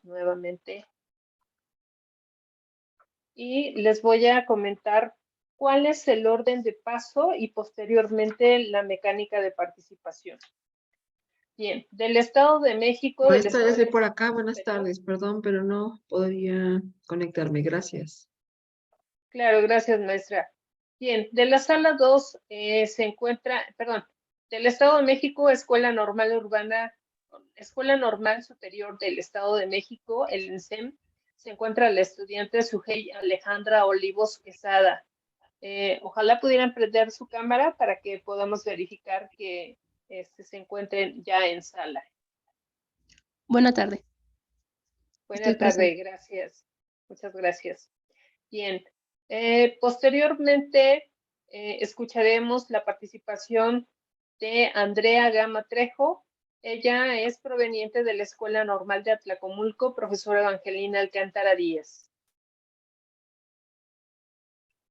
nuevamente. Y les voy a comentar cuál es el orden de paso y posteriormente la mecánica de participación. Bien, del Estado de México. Buenas tardes, estoy por acá. Buenas tardes, perdón, pero no podría conectarme. Gracias. Claro, gracias, maestra. Bien, de la sala 2 se encuentra, perdón, del Estado de México, Escuela Normal Urbana, Escuela Normal Superior del Estado de México, el ENSEM, se encuentra la estudiante Sujei Alejandra Olivos Quesada. Ojalá pudieran prender su cámara para que podamos verificar que se encuentren ya en sala. Buena tarde. Buena tarde, gracias. Muchas gracias. Bien, posteriormente escucharemos la participación de Andrea Gama Trejo. Ella es proveniente de la Escuela Normal de Atlacomulco, profesora Evangelina Alcántara Díaz.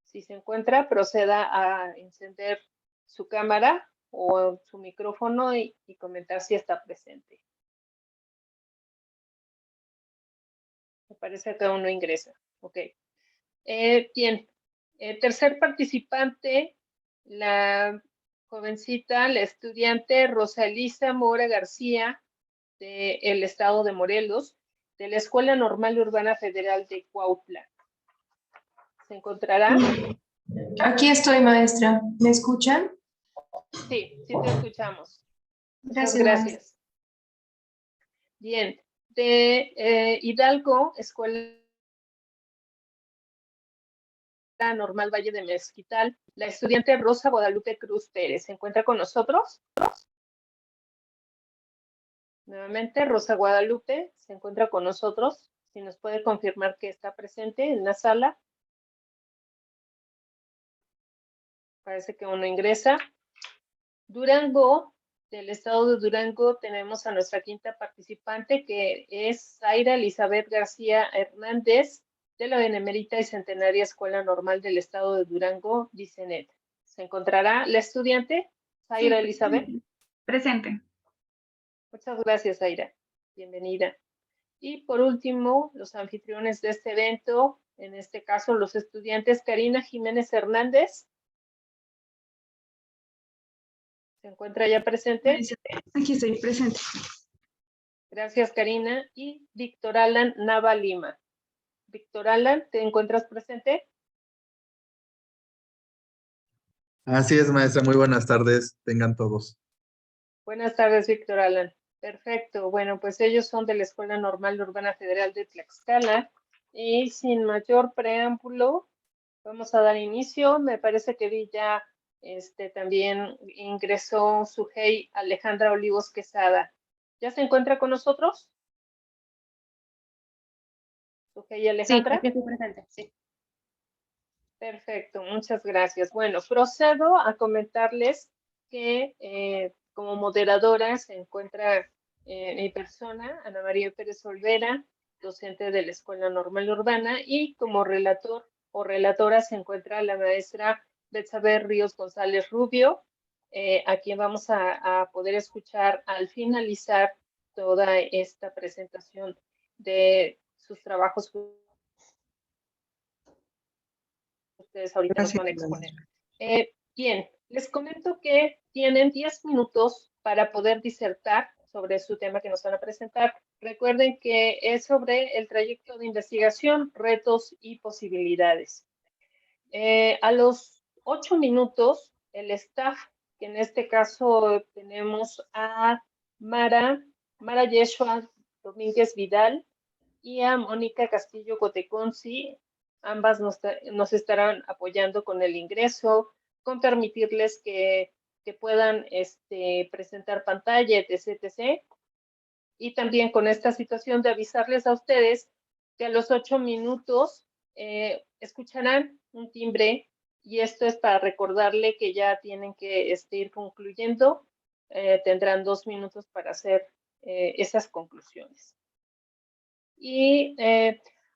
Si se encuentra, proceda a encender su cámara o su micrófono y comentar si está presente. Me parece que aún no ingresa. Ok. Bien. Tercer participante, la jovencita, la estudiante Rosa Elisa Mora García, del Estado de Morelos, de la Escuela Normal Urbana Federal de Cuautla. ¿Se encontrará? Aquí estoy, maestra. ¿Me escuchan? Sí, sí te escuchamos. Muchas Gracias. gracias. Bien, de Hidalgo, Escuela Normal Valle de Mezquital, la estudiante Rosa Guadalupe Cruz Pérez. ¿Se encuentra con nosotros? Nuevamente, Rosa Guadalupe se encuentra con nosotros. Si nos puede confirmar que está presente en la sala. Parece que uno ingresa. Durango, del estado de Durango, tenemos a nuestra quinta participante, que es Zaira Elizabeth García Hernández, de la Benemérita y Centenaria Escuela Normal del estado de Durango, DICENET. ¿Se encontrará la estudiante, Zaira Elizabeth? Presente. Muchas gracias, Zaira. Bienvenida. Y por último, los anfitriones de este evento, en este caso los estudiantes Karina Jiménez Hernández. ¿Se encuentra ya presente? Aquí estoy presente. Gracias, Karina. Y Víctor Alan Nava Lima. Víctor Alan, ¿te encuentras presente? Así es, maestra. Muy buenas tardes. Tengan todos. Buenas tardes, Víctor Alan. Perfecto. Bueno, pues ellos son de la Escuela Normal Urbana Federal de Tlaxcala. Y sin mayor preámbulo, vamos a dar inicio. Me parece que vi ya también ingresó Sujei Alejandra Olivos Quesada. ¿Ya se encuentra con nosotros? Sujei Alejandra. Sí, aquí estoy presente. Sí. Perfecto, muchas gracias. Bueno, procedo a comentarles que como moderadora se encuentra mi persona, Ana María Pérez Olvera, docente de la Escuela Normal Urbana, y como relator o relatora se encuentra la maestra Betsabe Ríos González Rubio, a quien vamos a poder escuchar al finalizar toda esta presentación de sus trabajos que ustedes ahorita nos van a exponer. Bien, les comento que tienen 10 minutos para poder disertar sobre su tema que nos van a presentar. Recuerden que es sobre el trayecto de investigación, retos y posibilidades. A los 8 minutos, el staff, que en este caso tenemos a Mara Yeshua Domínguez Vidal y a Mónica Castillo Coteconci, ambas nos estarán apoyando con el ingreso, con permitirles que puedan presentar pantalla, etc. Y también con esta situación de avisarles a ustedes que a los 8 minutos escucharán un timbre, y esto es para recordarle que ya tienen que ir concluyendo. Tendrán 2 minutos para hacer esas conclusiones. Y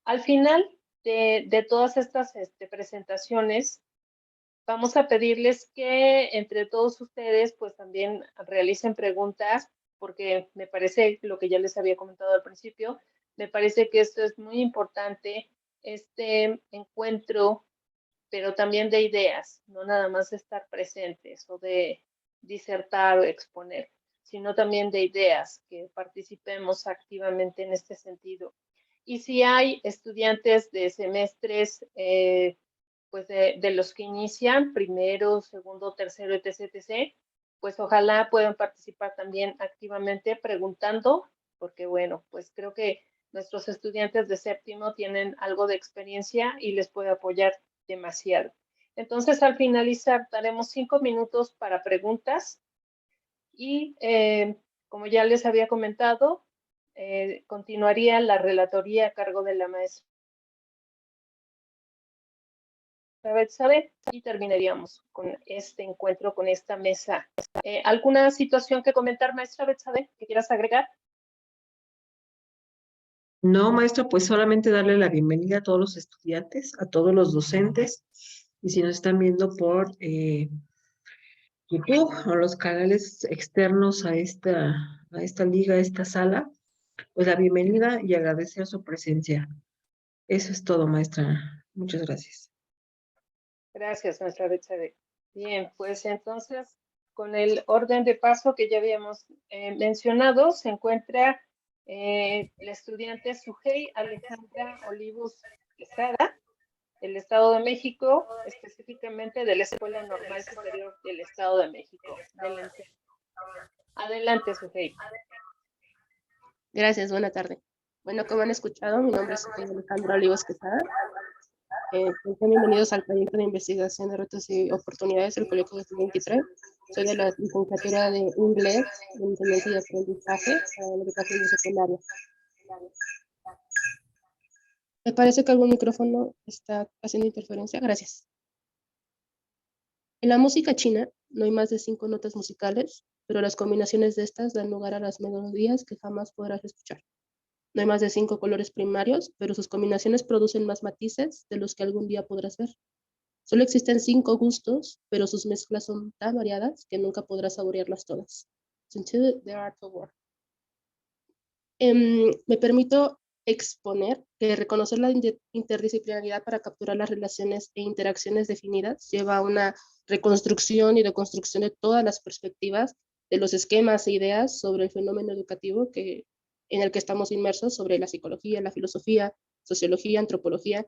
al final de todas estas presentaciones, vamos a pedirles que entre todos ustedes pues también realicen preguntas, porque me parece lo que ya les había comentado al principio, Me parece que esto es muy importante, este encuentro, pero también de ideas, no nada más de estar presentes o de disertar o exponer, sino también de ideas, que participemos activamente en este sentido. Y si hay estudiantes de semestres, pues de los que inician, primero, segundo, tercero, etc., etc., pues ojalá puedan participar también activamente preguntando, porque bueno, pues creo que nuestros estudiantes de séptimo tienen algo de experiencia y les puede apoyar demasiado. Entonces, al finalizar, daremos 5 minutos para preguntas y, como ya les había comentado, continuaría la relatoría a cargo de la maestra Betsabe y terminaríamos con este encuentro, con esta mesa. ¿Alguna situación que comentar, maestra Betsabe, que quieras agregar? No, maestra, pues solamente darle la bienvenida a todos los estudiantes, a todos los docentes, y si nos están viendo por YouTube o los canales externos a esta liga, a esta sala, pues la bienvenida y agradecer su presencia. Eso es todo, maestra. Muchas gracias. Gracias, maestra Betsabe. Bien, pues entonces, con el orden de paso que ya habíamos mencionado, se encuentra la estudiante Sujei Alejandra Olivos Quesada, del Estado de México, específicamente de la Escuela Normal Superior del Estado de México. Adelante, adelante, Sujei. Gracias, buena tarde. Bueno, como han escuchado, mi nombre es Alejandra Olivos Quesada. Bienvenidos al proyecto de investigación de retos y oportunidades del Colegio 2023. Soy de la licenciatura de Inglés, de Enseñanza y Aprendizaje para la Educación de Secundaria. Me parece que algún micrófono está haciendo interferencia. Gracias. En la música china no hay más de 5 notas musicales, pero las combinaciones de estas dan lugar a las melodías que jamás podrás escuchar. No hay más de 5 colores primarios, pero sus combinaciones producen más matices de los que algún día podrás ver. Solo existen 5 gustos, pero sus mezclas son tan variadas que nunca podrás saborearlas todas. Until the art of war. Me permito exponer que reconocer la interdisciplinaridad para capturar las relaciones e interacciones definidas lleva a una reconstrucción y deconstrucción de todas las perspectivas de los esquemas e ideas sobre el fenómeno educativo en el que estamos inmersos, sobre la psicología, la filosofía, sociología, antropología,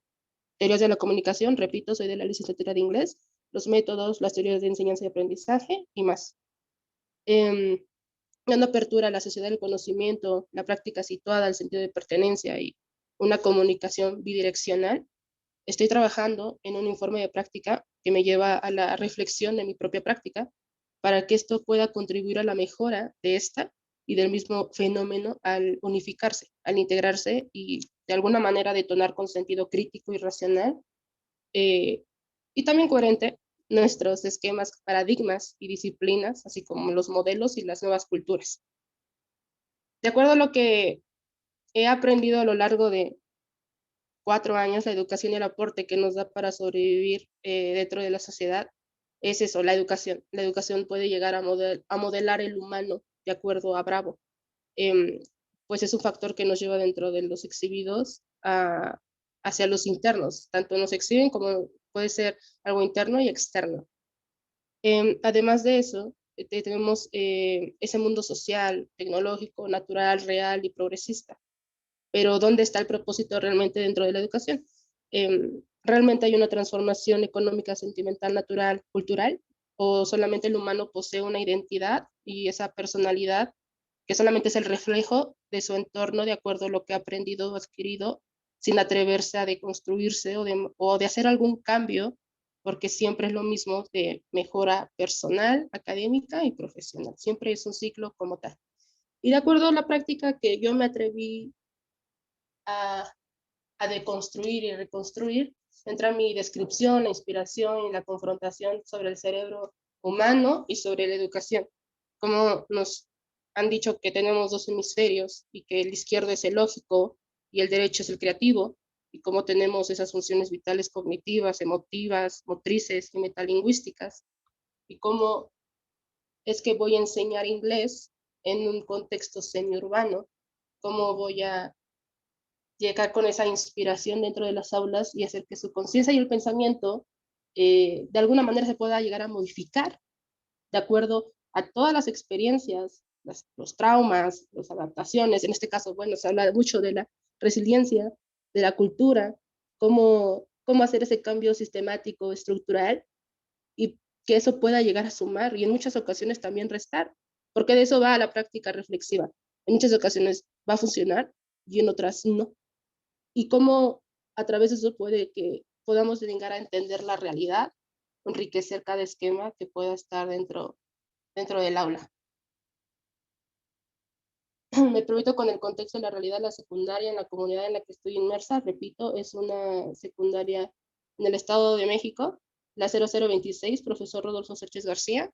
teorías de la comunicación. Repito, soy de la licenciatura de inglés, los métodos, las teorías de enseñanza y aprendizaje y más. Dando apertura a la sociedad del conocimiento, la práctica situada al sentido de pertenencia y una comunicación bidireccional, estoy trabajando en un informe de práctica que me lleva a la reflexión de mi propia práctica para que esto pueda contribuir a la mejora de esta y del mismo fenómeno al unificarse, al integrarse y de alguna manera detonar con sentido crítico y racional y también coherente nuestros esquemas, paradigmas y disciplinas, así como los modelos y las nuevas culturas. De acuerdo a lo que he aprendido a lo largo de 4 años, la educación y el aporte que nos da para sobrevivir dentro de la sociedad es eso, la educación. La educación puede llegar a modelar el humano de acuerdo a Bravo. Pues es un factor que nos lleva dentro de los exhibidos hacia los internos. Tanto nos exhiben como puede ser algo interno y externo. Además de eso, tenemos ese mundo social, tecnológico, natural, real y progresista. Pero ¿dónde está el propósito realmente dentro de la educación? ¿Realmente hay una transformación económica, sentimental, natural, cultural? ¿O solamente el humano posee una identidad y esa personalidad que solamente es el reflejo de su entorno de acuerdo a lo que ha aprendido o adquirido, sin atreverse a deconstruirse o de hacer algún cambio, porque siempre es lo mismo de mejora personal, académica y profesional? Siempre es un ciclo como tal. Y de acuerdo a la práctica que yo me atreví a, a deconstruir y reconstruir, entra mi descripción, la inspiración y la confrontación sobre el cerebro humano y sobre la educación. Como nos han dicho que tenemos 2 hemisferios y que el izquierdo es el lógico y el derecho es el creativo, y cómo tenemos esas funciones vitales cognitivas, emotivas, motrices y metalingüísticas, y cómo es que voy a enseñar inglés en un contexto semiurbano, cómo voy a llegar con esa inspiración dentro de las aulas y hacer que su conciencia y el pensamiento de alguna manera se pueda llegar a modificar de acuerdo a todas las experiencias, los traumas, las adaptaciones. En este caso, bueno, se habla mucho de la resiliencia, de la cultura, cómo hacer ese cambio sistemático, estructural, y que eso pueda llegar a sumar y en muchas ocasiones también restar, porque de eso va a la práctica reflexiva. En muchas ocasiones va a funcionar y en otras no. Y cómo a través de eso puede que podamos llegar a entender la realidad, enriquecer cada esquema que pueda estar dentro del aula. Me permito con el contexto de la realidad de la secundaria en la comunidad en la que estoy inmersa. Repito, es una secundaria en el Estado de México, la 0026, profesor Rodolfo Sánchez García.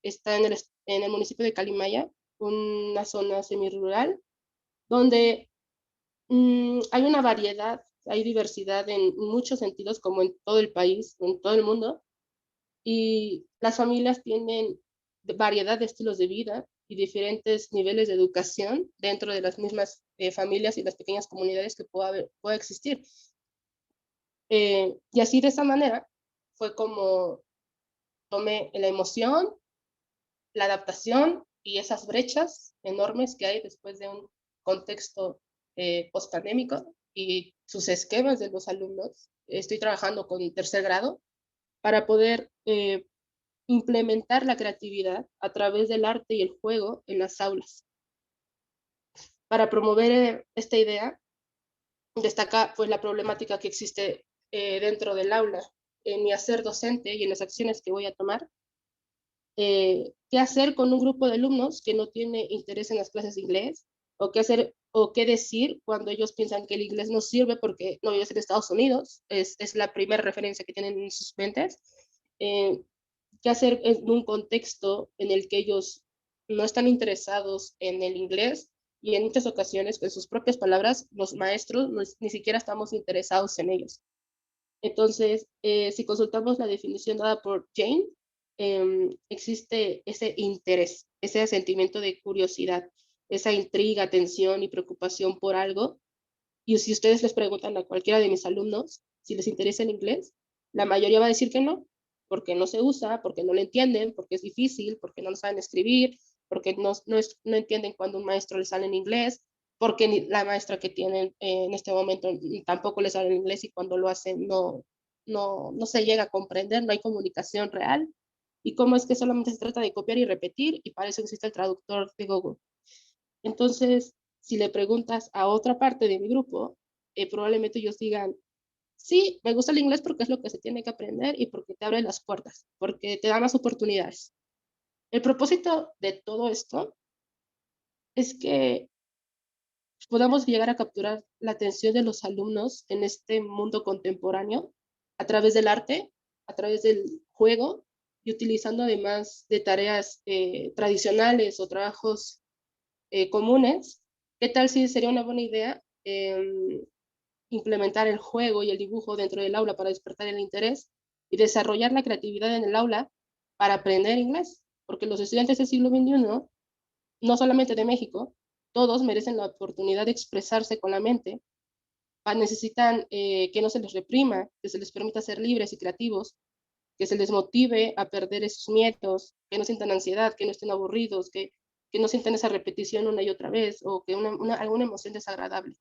Está en el municipio de Calimaya, una zona semirural, donde hay una variedad, hay diversidad en muchos sentidos, como en todo el país, en todo el mundo, y las familias tienen variedad de estilos de vida y diferentes niveles de educación dentro de las mismas familias y las pequeñas comunidades que pueda existir. Y así de esa manera fue como tomé la emoción, la adaptación y esas brechas enormes que hay después de un contexto post-pandémico y sus esquemas de los alumnos. Estoy trabajando con tercer grado para poder implementar la creatividad a través del arte y el juego en las aulas. Para promover esta idea, destaca pues la problemática que existe dentro del aula en mi hacer docente y en las acciones que voy a tomar. ¿Qué hacer con un grupo de alumnos que no tiene interés en las clases de inglés? ¿O qué hacer o qué decir cuando ellos piensan que el inglés no sirve porque no vives en Estados Unidos? Es la primera referencia que tienen en sus mentes. ¿Qué hacer en un contexto en el que ellos no están interesados en el inglés y en muchas ocasiones, con sus propias palabras, los maestros ni siquiera estamos interesados en ellos? Entonces, si consultamos la definición dada por Jane, existe ese interés, ese sentimiento de curiosidad, esa intriga, tensión y preocupación por algo. Y si ustedes les preguntan a cualquiera de mis alumnos si les interesa el inglés, la mayoría va a decir que no, porque no se usa, porque no lo entienden, porque es difícil, porque no lo saben escribir, porque no entienden cuando un maestro les sale en inglés, porque ni la maestra que tienen en este momento tampoco les sale en inglés y cuando lo hacen no se llega a comprender, no hay comunicación real. Y cómo es que solamente se trata de copiar y repetir y para eso existe el traductor de Google. Entonces, si le preguntas a otra parte de mi grupo, probablemente ellos digan, sí, me gusta el inglés porque es lo que se tiene que aprender y porque te abre las puertas, porque te da más oportunidades. El propósito de todo esto es que podamos llegar a capturar la atención de los alumnos en este mundo contemporáneo a través del arte, a través del juego y utilizando además de tareas tradicionales o trabajos comunes. ¿Qué tal si sería una buena idea implementar el juego y el dibujo dentro del aula para despertar el interés y desarrollar la creatividad en el aula para aprender inglés? Porque los estudiantes del siglo XXI, no solamente de México, todos merecen la oportunidad de expresarse con la mente, necesitan que no se les reprima, que se les permita ser libres y creativos, que se les motive a perder esos miedos, que no sientan ansiedad, que no estén aburridos, que no sientan esa repetición una y otra vez o que alguna emoción desagradable.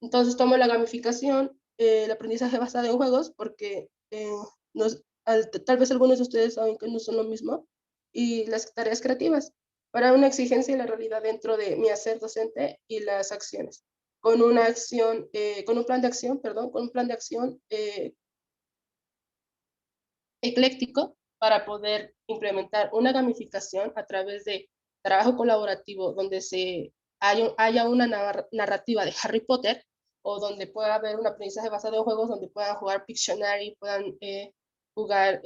Entonces tomo la gamificación, el aprendizaje basado en juegos, porque tal vez algunos de ustedes saben que no son lo mismo, y las tareas creativas, para una exigencia y la realidad dentro de mi hacer docente y las acciones. Con una acción, con un plan de acción, perdón, con un plan de acción ecléctico para poder implementar una gamificación a través de trabajo colaborativo donde haya una narrativa de Harry Potter o donde pueda haber un aprendizaje basado en juegos donde puedan jugar Pictionary, puedan jugar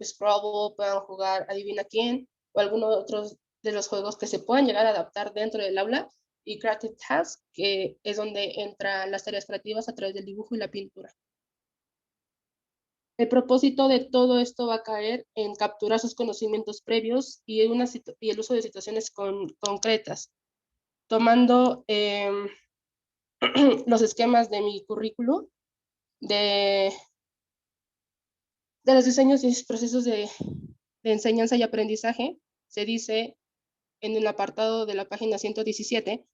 Scrabble, puedan jugar Adivina quién o algunos otros de los juegos que se puedan llegar a adaptar dentro del aula, y Creative Task, que es donde entran las tareas creativas a través del dibujo y la pintura. El propósito de todo esto va a caer en capturar sus conocimientos previos y el uso de situaciones concretas, tomando los esquemas de mi currículum, de los diseños y procesos de enseñanza y aprendizaje. Se dice en el apartado de la página 117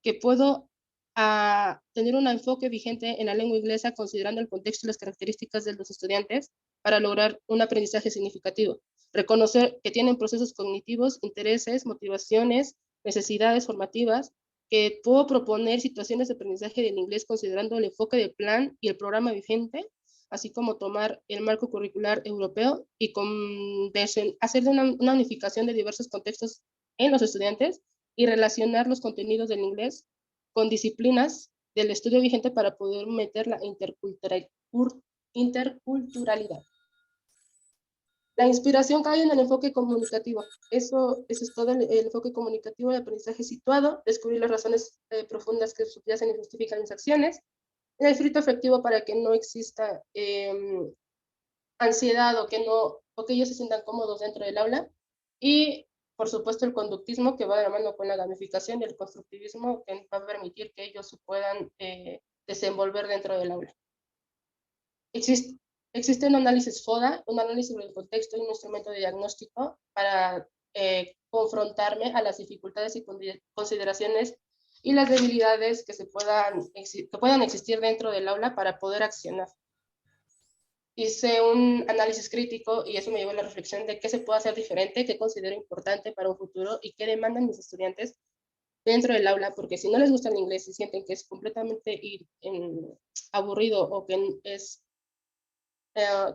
que puedo tener un enfoque vigente en la lengua inglesa considerando el contexto y las características de los estudiantes para lograr un aprendizaje significativo. Reconocer que tienen procesos cognitivos, intereses, motivaciones, necesidades formativas, que puedo proponer situaciones de aprendizaje del inglés considerando el enfoque del plan y el programa vigente, así como tomar el marco curricular europeo y hacer una unificación de diversos contextos en los estudiantes y relacionar los contenidos del inglés con disciplinas del estudio vigente para poder meter la interculturalidad. La inspiración cae en el enfoque comunicativo. Eso es todo el enfoque comunicativo de aprendizaje situado, descubrir las razones profundas que subyacen y justifican las acciones, el filtro efectivo para que no exista ansiedad o que ellos se sientan cómodos dentro del aula, y por supuesto el conductismo, que va de la mano con la gamificación, y el constructivismo, que va a permitir que ellos se puedan desenvolver dentro del aula. Existe un análisis FODA, un análisis del contexto y un instrumento de diagnóstico para confrontarme a las dificultades y consideraciones y las debilidades que puedan existir dentro del aula para poder accionar. Hice un análisis crítico y eso me llevó a la reflexión de qué se puede hacer diferente, qué considero importante para un futuro y qué demandan mis estudiantes dentro del aula, porque si no les gusta el inglés y sienten que es completamente aburrido o que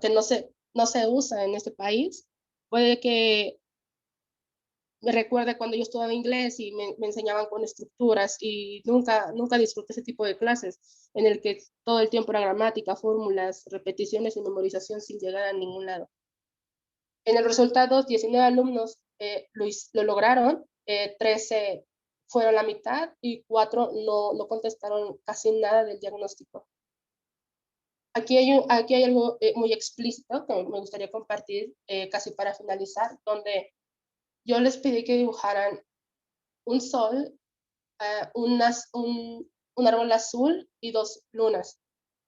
que no se usa en este país, puede que me recuerde cuando yo estudiaba inglés y me enseñaban con estructuras y nunca disfruté ese tipo de clases en el que todo el tiempo era gramática, fórmulas, repeticiones y memorización sin llegar a ningún lado. En el resultado, 19 alumnos lo lograron, 13 fueron la mitad y 4 no contestaron casi nada del diagnóstico. Aquí hay algo muy explícito que me gustaría compartir casi para finalizar, donde yo les pedí que dibujaran un sol, un árbol azul y 2 lunas.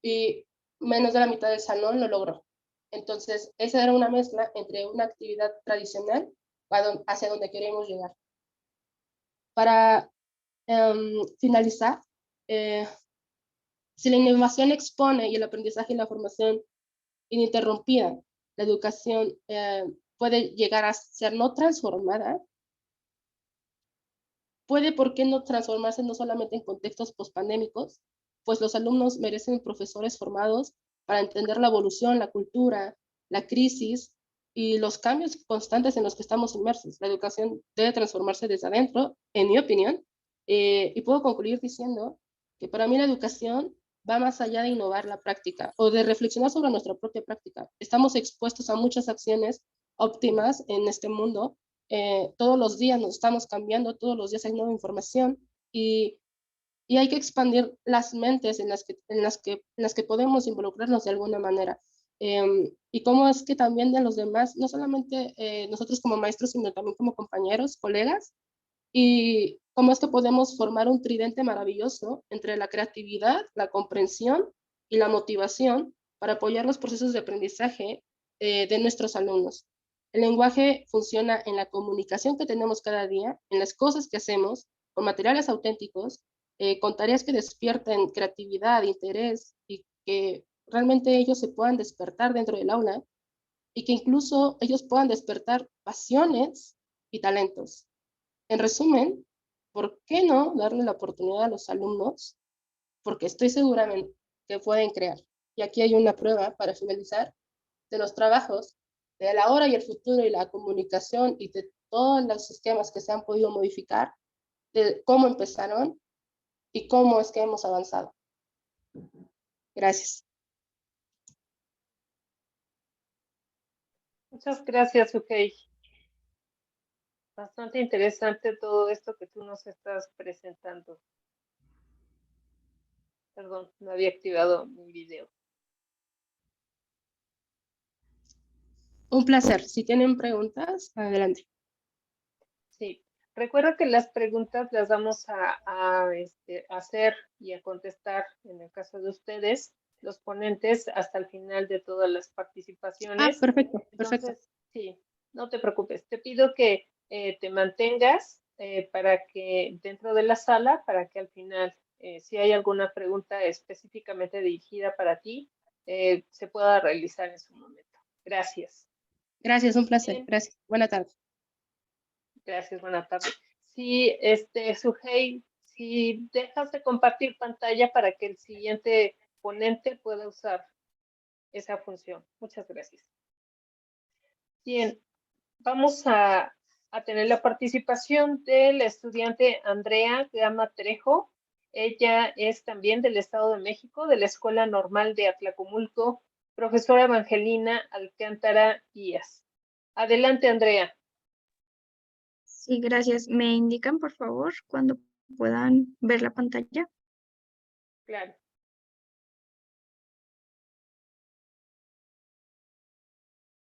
Y menos de la mitad del salón lo logró. Entonces, esa era una mezcla entre una actividad tradicional hacia donde queremos llegar. Para finalizar, si la innovación expone y el aprendizaje y la formación ininterrumpida, la educación puede llegar a ser no transformada, puede, ¿por qué no transformarse no solamente en contextos pospandémicos? Pues los alumnos merecen profesores formados para entender la evolución, la cultura, la crisis y los cambios constantes en los que estamos inmersos. La educación debe transformarse desde adentro, en mi opinión, y puedo concluir diciendo que para mí la educación va más allá de innovar la práctica o de reflexionar sobre nuestra propia práctica. Estamos expuestos a muchas acciones óptimas en este mundo. Todos los días nos estamos cambiando, todos los días hay nueva información y hay que expandir las mentes en las que podemos involucrarnos de alguna manera. Y cómo es que también de los demás, no solamente nosotros como maestros, sino también como compañeros, colegas, y cómo es que podemos formar un tridente maravilloso entre la creatividad, la comprensión y la motivación para apoyar los procesos de aprendizaje de nuestros alumnos. El lenguaje funciona en la comunicación que tenemos cada día, en las cosas que hacemos, con materiales auténticos, con tareas que despierten creatividad, interés y que realmente ellos se puedan despertar dentro del aula y que incluso ellos puedan despertar pasiones y talentos. En resumen, ¿por qué no darle la oportunidad a los alumnos? Porque estoy segura que pueden crear. Y aquí hay una prueba para finalizar de los trabajos de la hora y el futuro y la comunicación y de todos los esquemas que se han podido modificar, de cómo empezaron y cómo es que hemos avanzado. Gracias. Muchas gracias, Ukey. Bastante interesante todo esto que tú nos estás presentando. Perdón, no había activado mi video. Un placer. Si tienen preguntas, adelante. Sí. Recuerda que las preguntas las vamos a hacer y a contestar, en el caso de ustedes, los ponentes, hasta el final de todas las participaciones. Perfecto, perfecto. Entonces, sí, no te preocupes. Te pido que te mantengas para que dentro de la sala, para que al final, si hay alguna pregunta específicamente dirigida para ti, se pueda realizar en su momento. Gracias. Gracias, un placer. Bien. Gracias. Buena tarde. Gracias, buena tarde. Sí, Sujei, si dejas de compartir pantalla para que el siguiente ponente pueda usar esa función. Muchas gracias. Bien, vamos a tener la participación del estudiante Andrea Gama Trejo. Ella es también del Estado de México, de la Escuela Normal de Atlacomulco, profesora Evangelina Alcántara Díaz. Adelante, Andrea. Sí, gracias. ¿Me indican, por favor, cuando puedan ver la pantalla? Claro.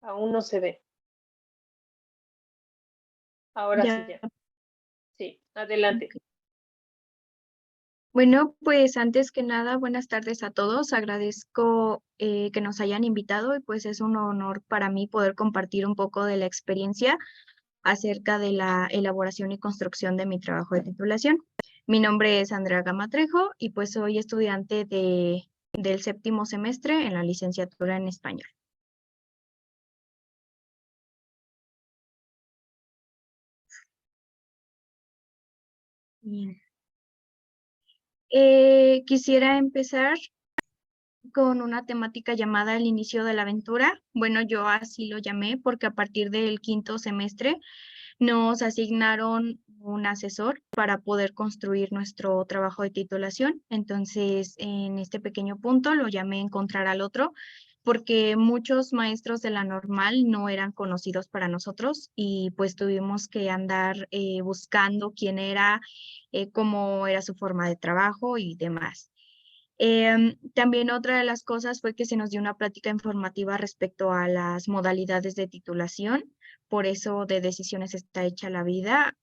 Aún no se ve. Ahora Ya. sí ya. Sí, adelante. Ok. Bueno, pues antes que nada, buenas tardes a todos. Agradezco que nos hayan invitado y pues es un honor para mí poder compartir un poco de la experiencia acerca de la elaboración y construcción de mi trabajo de titulación. Mi nombre es Andrea Gama Trejo y pues soy estudiante del 7º semestre en la licenciatura en español. Bien. Quisiera empezar con una temática llamada El inicio de la aventura. Bueno, yo así lo llamé porque a partir del 5º semestre nos asignaron un asesor para poder construir nuestro trabajo de titulación. Entonces, en este pequeño punto lo llamé Encontrar al otro, porque muchos maestros de la normal no eran conocidos para nosotros y pues tuvimos que andar buscando quién era, cómo era su forma de trabajo y demás. También otra de las cosas fue que se nos dio una plática informativa respecto a las modalidades de titulación. Por eso de decisiones está hecha la vida,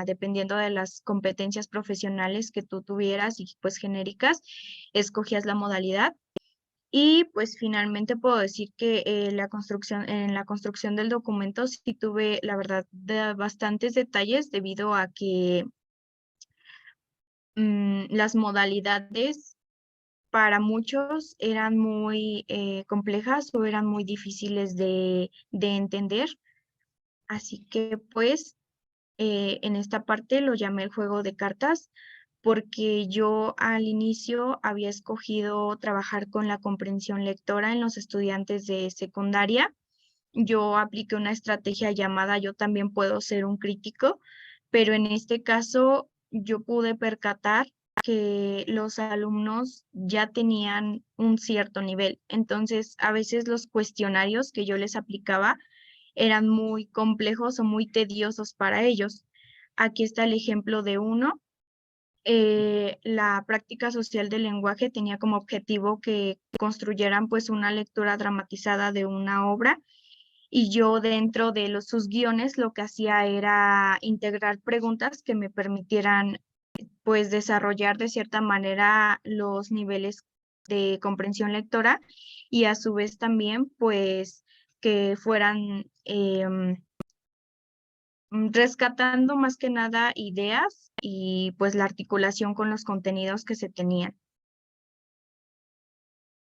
dependiendo de las competencias profesionales que tú tuvieras y pues genéricas, escogías la modalidad. Y pues finalmente puedo decir que en la construcción del documento sí tuve, la verdad, bastantes detalles debido a que las modalidades para muchos eran muy complejas o eran muy difíciles de entender. Así que pues en esta parte lo llamé el juego de cartas porque yo al inicio había escogido trabajar con la comprensión lectora en los estudiantes de secundaria. Yo apliqué una estrategia llamada Yo también puedo ser un crítico, pero en este caso yo pude percatar que los alumnos ya tenían un cierto nivel. Entonces, a veces los cuestionarios que yo les aplicaba eran muy complejos o muy tediosos para ellos. Aquí está el ejemplo de uno. La práctica social del lenguaje tenía como objetivo que construyeran pues una lectura dramatizada de una obra y yo dentro de sus guiones lo que hacía era integrar preguntas que me permitieran pues desarrollar de cierta manera los niveles de comprensión lectora y a su vez también pues que fueran rescatando más que nada ideas y pues la articulación con los contenidos que se tenían.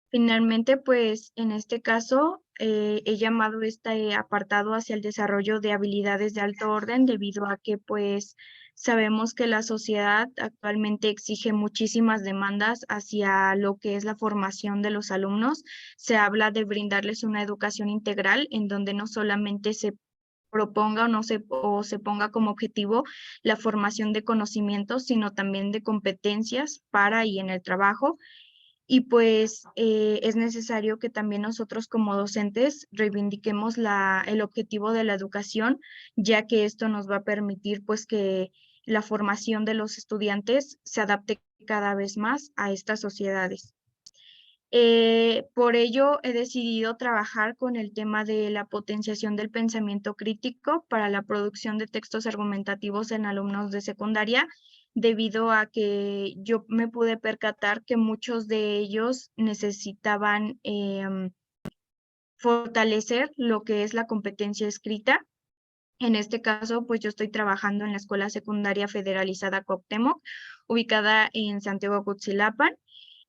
Finalmente, pues en este caso he llamado este apartado hacia el desarrollo de habilidades de alto orden debido a que pues sabemos que la sociedad actualmente exige muchísimas demandas hacia lo que es la formación de los alumnos. Se habla de brindarles una educación integral en donde no solamente se proponga o se ponga como objetivo la formación de conocimientos, sino también de competencias para y en el trabajo. Y pues es necesario que también nosotros como docentes reivindiquemos el objetivo de la educación, ya que esto nos va a permitir pues que la formación de los estudiantes se adapte cada vez más a estas sociedades. Por ello, he decidido trabajar con el tema de la potenciación del pensamiento crítico para la producción de textos argumentativos en alumnos de secundaria, debido a que yo me pude percatar que muchos de ellos necesitaban fortalecer lo que es la competencia escrita. En este caso, pues yo estoy trabajando en la Escuela Secundaria Federalizada Cuauhtémoc, ubicada en Santiago Cuitzilapan.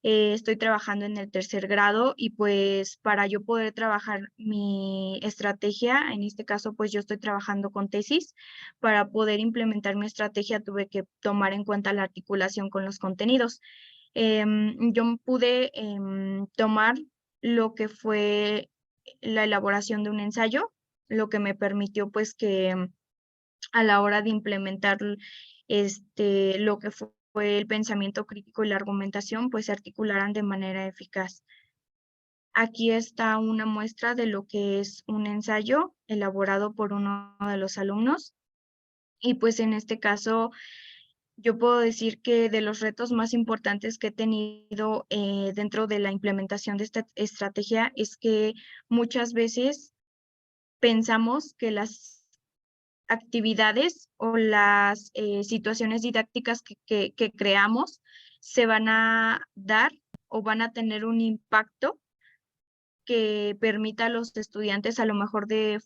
Estoy trabajando en el 3er grado y pues para yo poder trabajar mi estrategia, en este caso pues yo estoy trabajando con tesis. Para poder implementar mi estrategia tuve que tomar en cuenta la articulación con los contenidos. Yo pude tomar lo que fue la elaboración de un ensayo, lo que me permitió pues que a la hora de implementar lo que fue el pensamiento crítico y la argumentación, pues se articularan de manera eficaz. Aquí está una muestra de lo que es un ensayo elaborado por uno de los alumnos. Y pues en este caso, yo puedo decir que de los retos más importantes que he tenido dentro de la implementación de esta estrategia es que muchas veces pensamos que las actividades o las situaciones didácticas que creamos se van a dar o van a tener un impacto que permita a los estudiantes a lo mejor de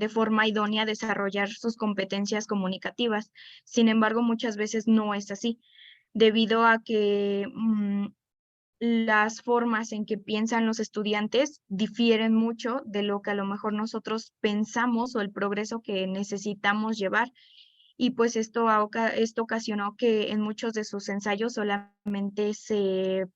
forma idónea desarrollar sus competencias comunicativas. Sin embargo, muchas veces no es así, debido a que las formas en que piensan los estudiantes difieren mucho de lo que a lo mejor nosotros pensamos o el progreso que necesitamos llevar. Y pues esto ocasionó que en muchos de sus ensayos solamente se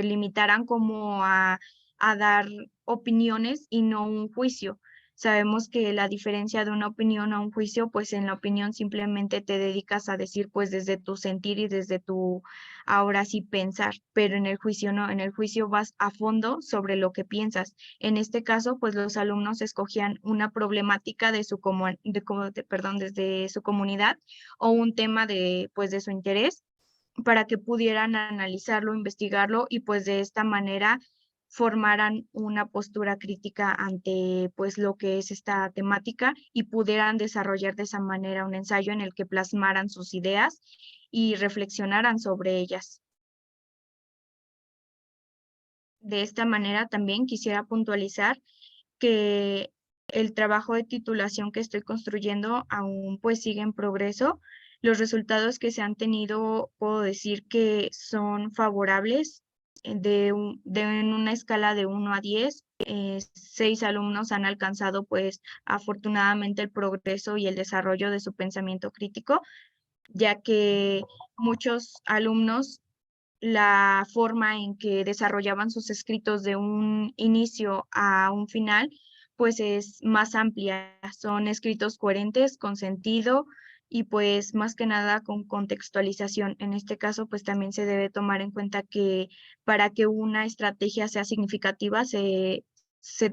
limitaran como a dar opiniones y no un juicio. Sabemos que la diferencia de una opinión a un juicio, pues en la opinión simplemente te dedicas a decir pues desde tu sentir y desde tu ahora sí pensar, pero en el juicio no, en el juicio vas a fondo sobre lo que piensas. En este caso, pues los alumnos escogían una problemática de su desde su comunidad o un tema de su interés para que pudieran analizarlo, investigarlo y pues de esta manera formaran una postura crítica ante pues lo que es esta temática y pudieran desarrollar de esa manera un ensayo en el que plasmaran sus ideas y reflexionaran sobre ellas. De esta manera también quisiera puntualizar que el trabajo de titulación que estoy construyendo aún pues sigue en progreso. Los resultados que se han tenido, puedo decir que son favorables. En una escala de 1 a 10, 6 alumnos han alcanzado pues afortunadamente el progreso y el desarrollo de su pensamiento crítico, ya que muchos alumnos la forma en que desarrollaban sus escritos de un inicio a un final, pues es más amplia. Son escritos coherentes, con sentido y pues más que nada con contextualización. En este caso, pues también se debe tomar en cuenta que para que una estrategia sea significativa, se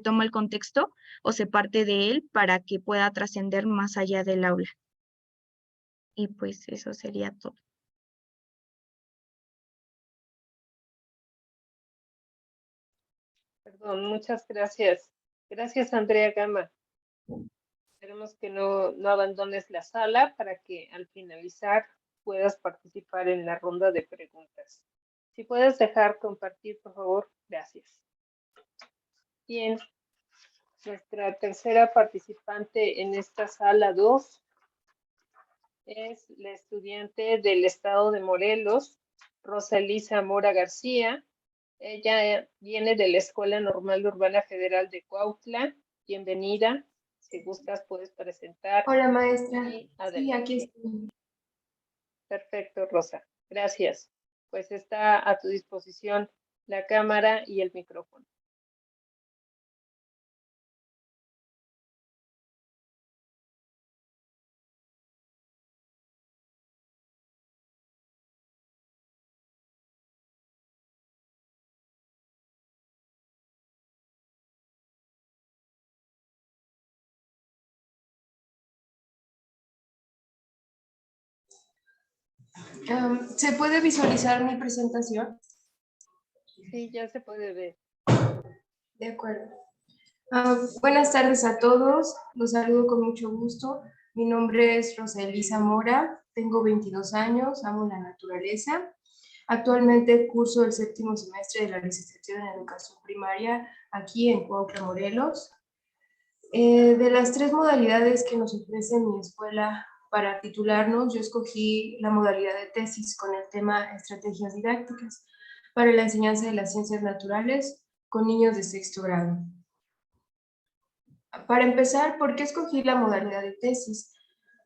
toma el contexto o se parte de él para que pueda trascender más allá del aula. Y pues eso sería todo. Perdón, muchas gracias. Gracias, Andrea Gama. Esperemos que no abandones la sala para que al finalizar puedas participar en la ronda de preguntas. Si puedes dejar compartir, por favor, gracias. Bien, nuestra tercera participante en esta sala 2 es la estudiante del estado de Morelos, Rosa Elisa Mora García. Ella viene de la Escuela Normal Urbana Federal de Cuautla. Bienvenida. Si gustas, puedes presentar. Hola, maestra. Sí, aquí estoy. Perfecto, Rosa. Gracias. Pues está a tu disposición la cámara y el micrófono. ¿Se puede visualizar mi presentación? Sí, ya se puede ver. De acuerdo. Buenas tardes a todos. Los saludo con mucho gusto. Mi nombre es Rosa Elisa Mora. Tengo 22 años. Amo la naturaleza. Actualmente curso el 7º semestre de la licenciatura en Educación Primaria aquí en Cuautla, Morelos. De las 3 modalidades que nos ofrece mi escuela para titularnos, yo escogí la modalidad de tesis con el tema Estrategias Didácticas para la enseñanza de las ciencias naturales con niños de 6º grado. Para empezar, ¿por qué escogí la modalidad de tesis?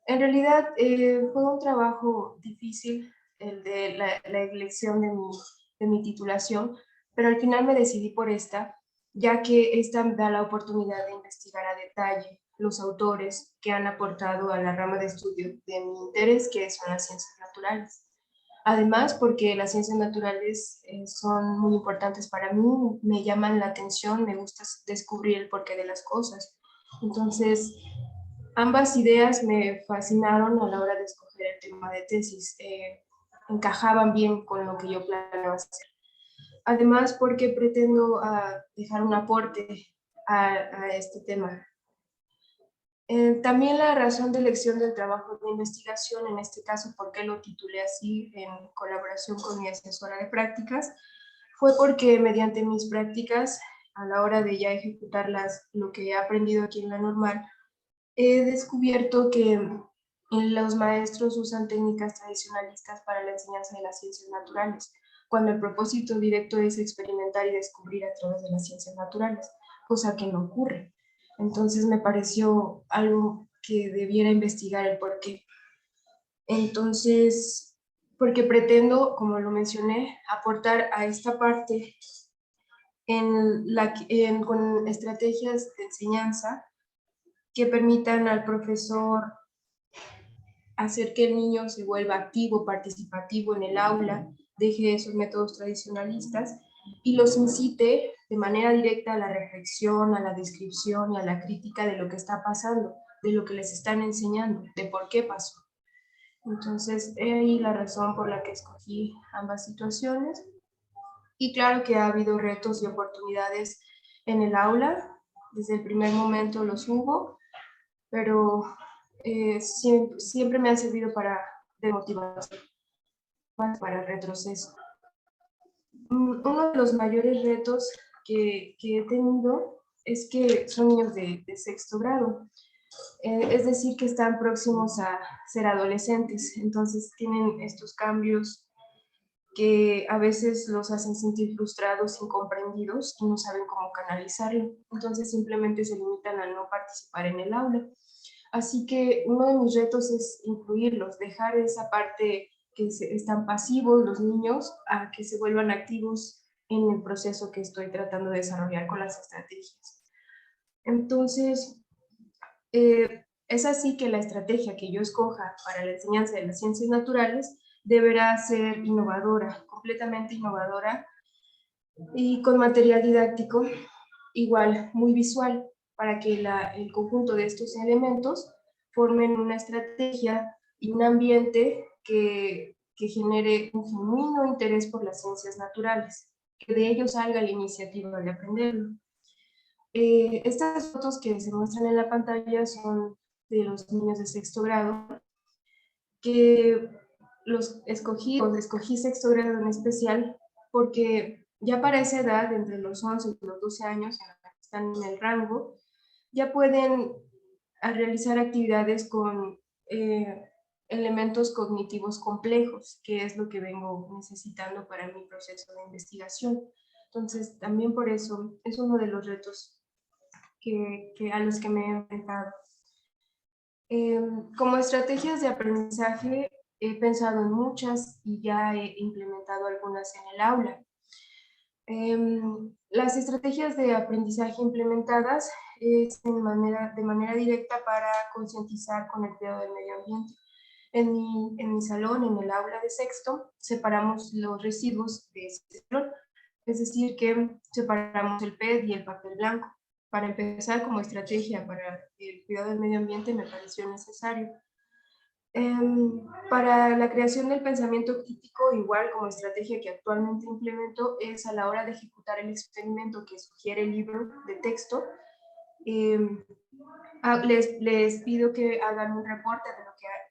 En realidad fue un trabajo difícil el de la elección de mi titulación, pero al final me decidí por esta, ya que esta me da la oportunidad de investigar a detalle los autores que han aportado a la rama de estudio de mi interés, que son las ciencias naturales. Además, porque las ciencias naturales son muy importantes para mí, me llaman la atención, me gusta descubrir el porqué de las cosas. Entonces, ambas ideas me fascinaron a la hora de escoger el tema de tesis. Encajaban bien con lo que yo planeaba hacer. Además, porque pretendo dejar un aporte a este tema. También la razón de elección del trabajo de investigación, en este caso, por qué lo titulé así en colaboración con mi asesora de prácticas, fue porque mediante mis prácticas, a la hora de ya ejecutarlas, lo que he aprendido aquí en la normal, he descubierto que los maestros usan técnicas tradicionalistas para la enseñanza de las ciencias naturales, cuando el propósito directo es experimentar y descubrir a través de las ciencias naturales, cosa que no ocurre. Entonces me pareció algo que debiera investigar el por qué. Entonces, porque pretendo, como lo mencioné, aportar a esta parte con estrategias de enseñanza que permitan al profesor hacer que el niño se vuelva activo, participativo en el aula, deje esos métodos tradicionalistas y los incite de manera directa a la reflexión, a la descripción y a la crítica de lo que está pasando, de lo que les están enseñando, de por qué pasó. Entonces, he ahí la razón por la que escogí ambas situaciones. Y claro que ha habido retos y oportunidades en el aula, desde el primer momento los hubo, pero siempre me han servido de motivación, para retroceso. Uno de los mayores retos que he tenido es que son niños de 6º grado, es decir, que están próximos a ser adolescentes, entonces tienen estos cambios que a veces los hacen sentir frustrados, incomprendidos y no saben cómo canalizarlo. Entonces simplemente se limitan a no participar en el aula. Así que uno de mis retos es incluirlos, dejar esa parte que están pasivos los niños a que se vuelvan activos en el proceso que estoy tratando de desarrollar con las estrategias. Entonces, es así que la estrategia que yo escoja para la enseñanza de las ciencias naturales deberá ser innovadora, completamente innovadora y con material didáctico igual, muy visual, para que el conjunto de estos elementos formen una estrategia y un ambiente que genere un genuino interés por las ciencias naturales, que de ello salga la iniciativa de aprenderlo. Estas fotos que se muestran en la pantalla son de los niños de 6º grado, que escogí 6º grado en especial, porque ya para esa edad, entre los 11 y los 12 años, están en el rango, ya pueden realizar actividades con elementos cognitivos complejos, que es lo que vengo necesitando para mi proceso de investigación. Entonces, también por eso es uno de los retos a los que me he enfrentado. Como estrategias de aprendizaje, he pensado en muchas y ya he implementado algunas en el aula. Las estrategias de aprendizaje implementadas es de manera directa para concientizar con el cuidado del medio ambiente. En mi salón, en el aula de 6º, separamos los residuos de ese salón, es decir, que separamos el PET y el papel blanco. Para empezar, como estrategia para el cuidado del medio ambiente me pareció necesario. Para la creación del pensamiento crítico, igual como estrategia que actualmente implemento, es a la hora de ejecutar el experimento que sugiere el libro de texto, les pido que hagan un reporte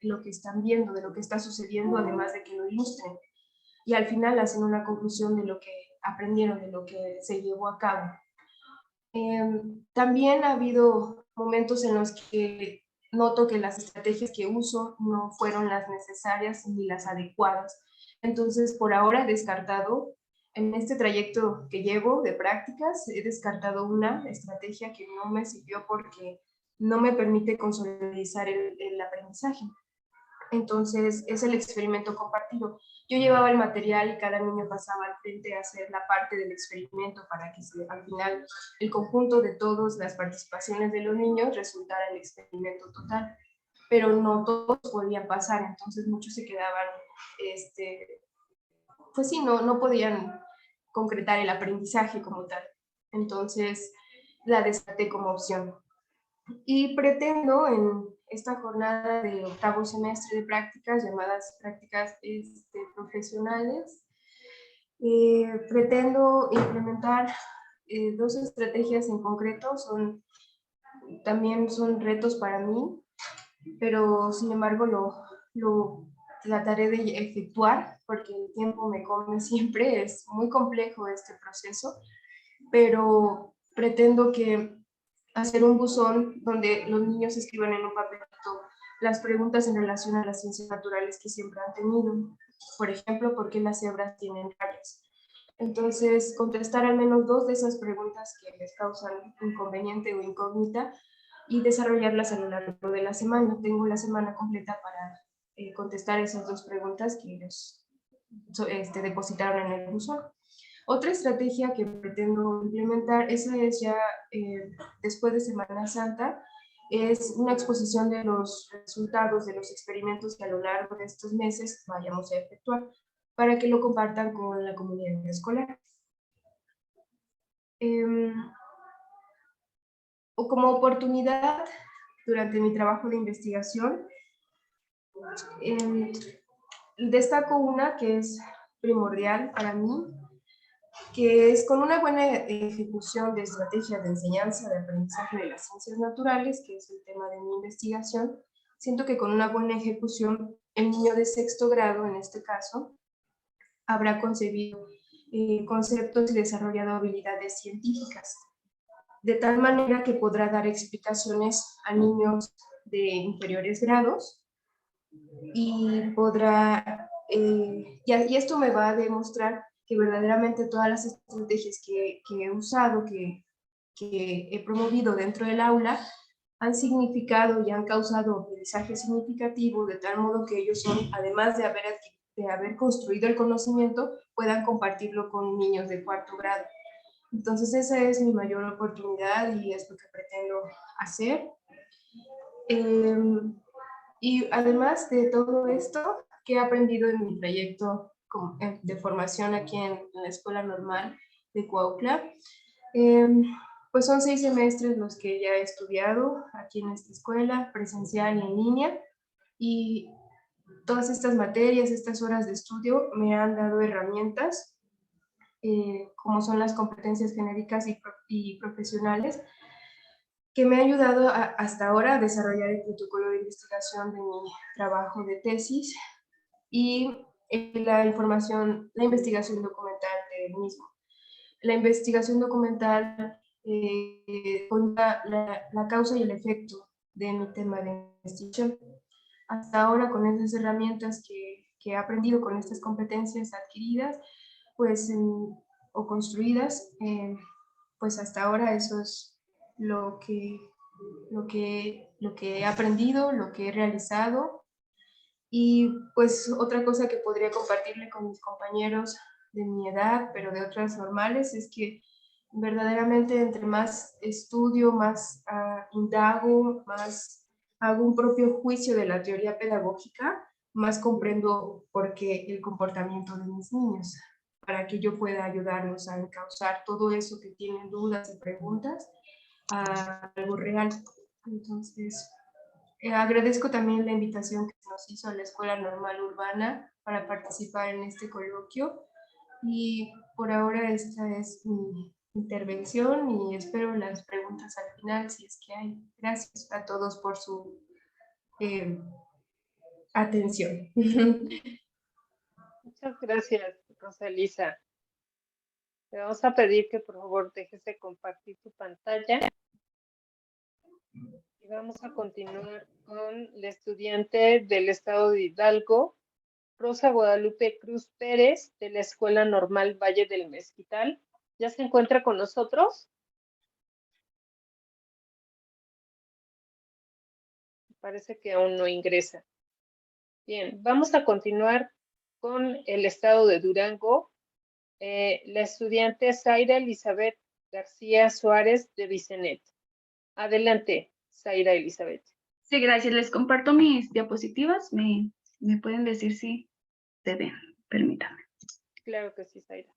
de lo que están viendo, de lo que está sucediendo, además de que lo ilustren. Y al final hacen una conclusión de lo que aprendieron, de lo que se llevó a cabo. También ha habido momentos en los que noto que las estrategias que uso no fueron las necesarias ni las adecuadas. Entonces, por ahora he descartado, en este trayecto que llevo de prácticas, he descartado una estrategia que no me sirvió porque no me permite consolidar el aprendizaje. Entonces, es el experimento compartido. Yo llevaba el material y cada niño pasaba al frente a hacer la parte del experimento para que al final el conjunto de todas las participaciones de los niños resultara el experimento total. Pero no todos podían pasar, entonces muchos se quedaban, pues sí, no podían concretar el aprendizaje como tal. Entonces, la descarté como opción. Y pretendo en esta jornada de octavo semestre de prácticas, llamadas prácticas profesionales, pretendo implementar dos estrategias en concreto. También son retos para mí, pero sin embargo lo trataré de efectuar porque el tiempo me come siempre. Es muy complejo este proceso, pero pretendo hacer un buzón donde los niños escriban en un papelito las preguntas en relación a las ciencias naturales que siempre han tenido. Por ejemplo, ¿por qué las cebras tienen rayas? Entonces, contestar al menos dos de esas preguntas que les causan inconveniente o incógnita y desarrollarlas a lo largo de la semana. Tengo la semana completa para contestar esas dos preguntas que ellos depositaron en el buzón. Otra estrategia que pretendo implementar, esa es ya después de Semana Santa, es una exposición de los resultados de los experimentos que a lo largo de estos meses vayamos a efectuar para que lo compartan con la comunidad escolar. O como oportunidad, durante mi trabajo de investigación, destaco una que es primordial para mí, que es con una buena ejecución de estrategias de enseñanza, de aprendizaje de las ciencias naturales, que es el tema de mi investigación. Siento que con una buena ejecución, el niño de sexto grado, en este caso, habrá concebido conceptos y desarrollado habilidades científicas, de tal manera que podrá dar explicaciones a niños de inferiores grados y podrá, y esto me va a demostrar que verdaderamente todas las estrategias que he usado, que he promovido dentro del aula, han significado y han causado aprendizaje significativo, de tal modo que ellos son, además de haber construido el conocimiento, puedan compartirlo con niños de cuarto grado. Entonces esa es mi mayor oportunidad y es lo que pretendo hacer. Y además de todo esto que he aprendido en mi trayecto de formación aquí en la Escuela Normal de Cuautla, pues son 6 semestres los que ya he estudiado aquí en esta escuela, presencial y en línea, y todas estas materias, estas horas de estudio me han dado herramientas, como son las competencias genéricas y profesionales, que me ha ayudado hasta ahora a desarrollar el protocolo de investigación de mi trabajo de tesis y la investigación documental del mismo. La investigación documental cuenta la causa y el efecto de mi tema de investigación. Hasta ahora, con esas herramientas que he aprendido, con estas competencias adquiridas, pues, o construidas, pues hasta ahora eso es lo que he aprendido, lo que he realizado. Y pues otra cosa que podría compartirle con mis compañeros de mi edad, pero de otras normales, es que verdaderamente entre más estudio, más indago, más hago un propio juicio de la teoría pedagógica, más comprendo por qué el comportamiento de mis niños, para que yo pueda ayudarlos a encauzar todo eso que tienen dudas y preguntas a algo real. Entonces, Agradezco también la invitación que se nos hizo a la Escuela Normal Urbana para participar en este coloquio. Y por ahora esta es mi intervención y espero las preguntas al final, si es que hay. Gracias a todos por su atención. Muchas gracias, Rosa Elisa. Te vamos a pedir que por favor dejes de compartir tu pantalla. Y vamos a continuar con la estudiante del estado de Hidalgo, Rosa Guadalupe Cruz Pérez, de la Escuela Normal Valle del Mezquital. ¿Ya se encuentra con nosotros? Parece que aún no ingresa. Bien, vamos a continuar con el estado de Durango. La estudiante Zaira Elizabeth García Suárez de Bicenet. Adelante, Zaira Elizabeth. Sí, gracias. Les comparto mis diapositivas. ¿Me pueden decir si se ven? Permítanme. Claro que sí, Zaira.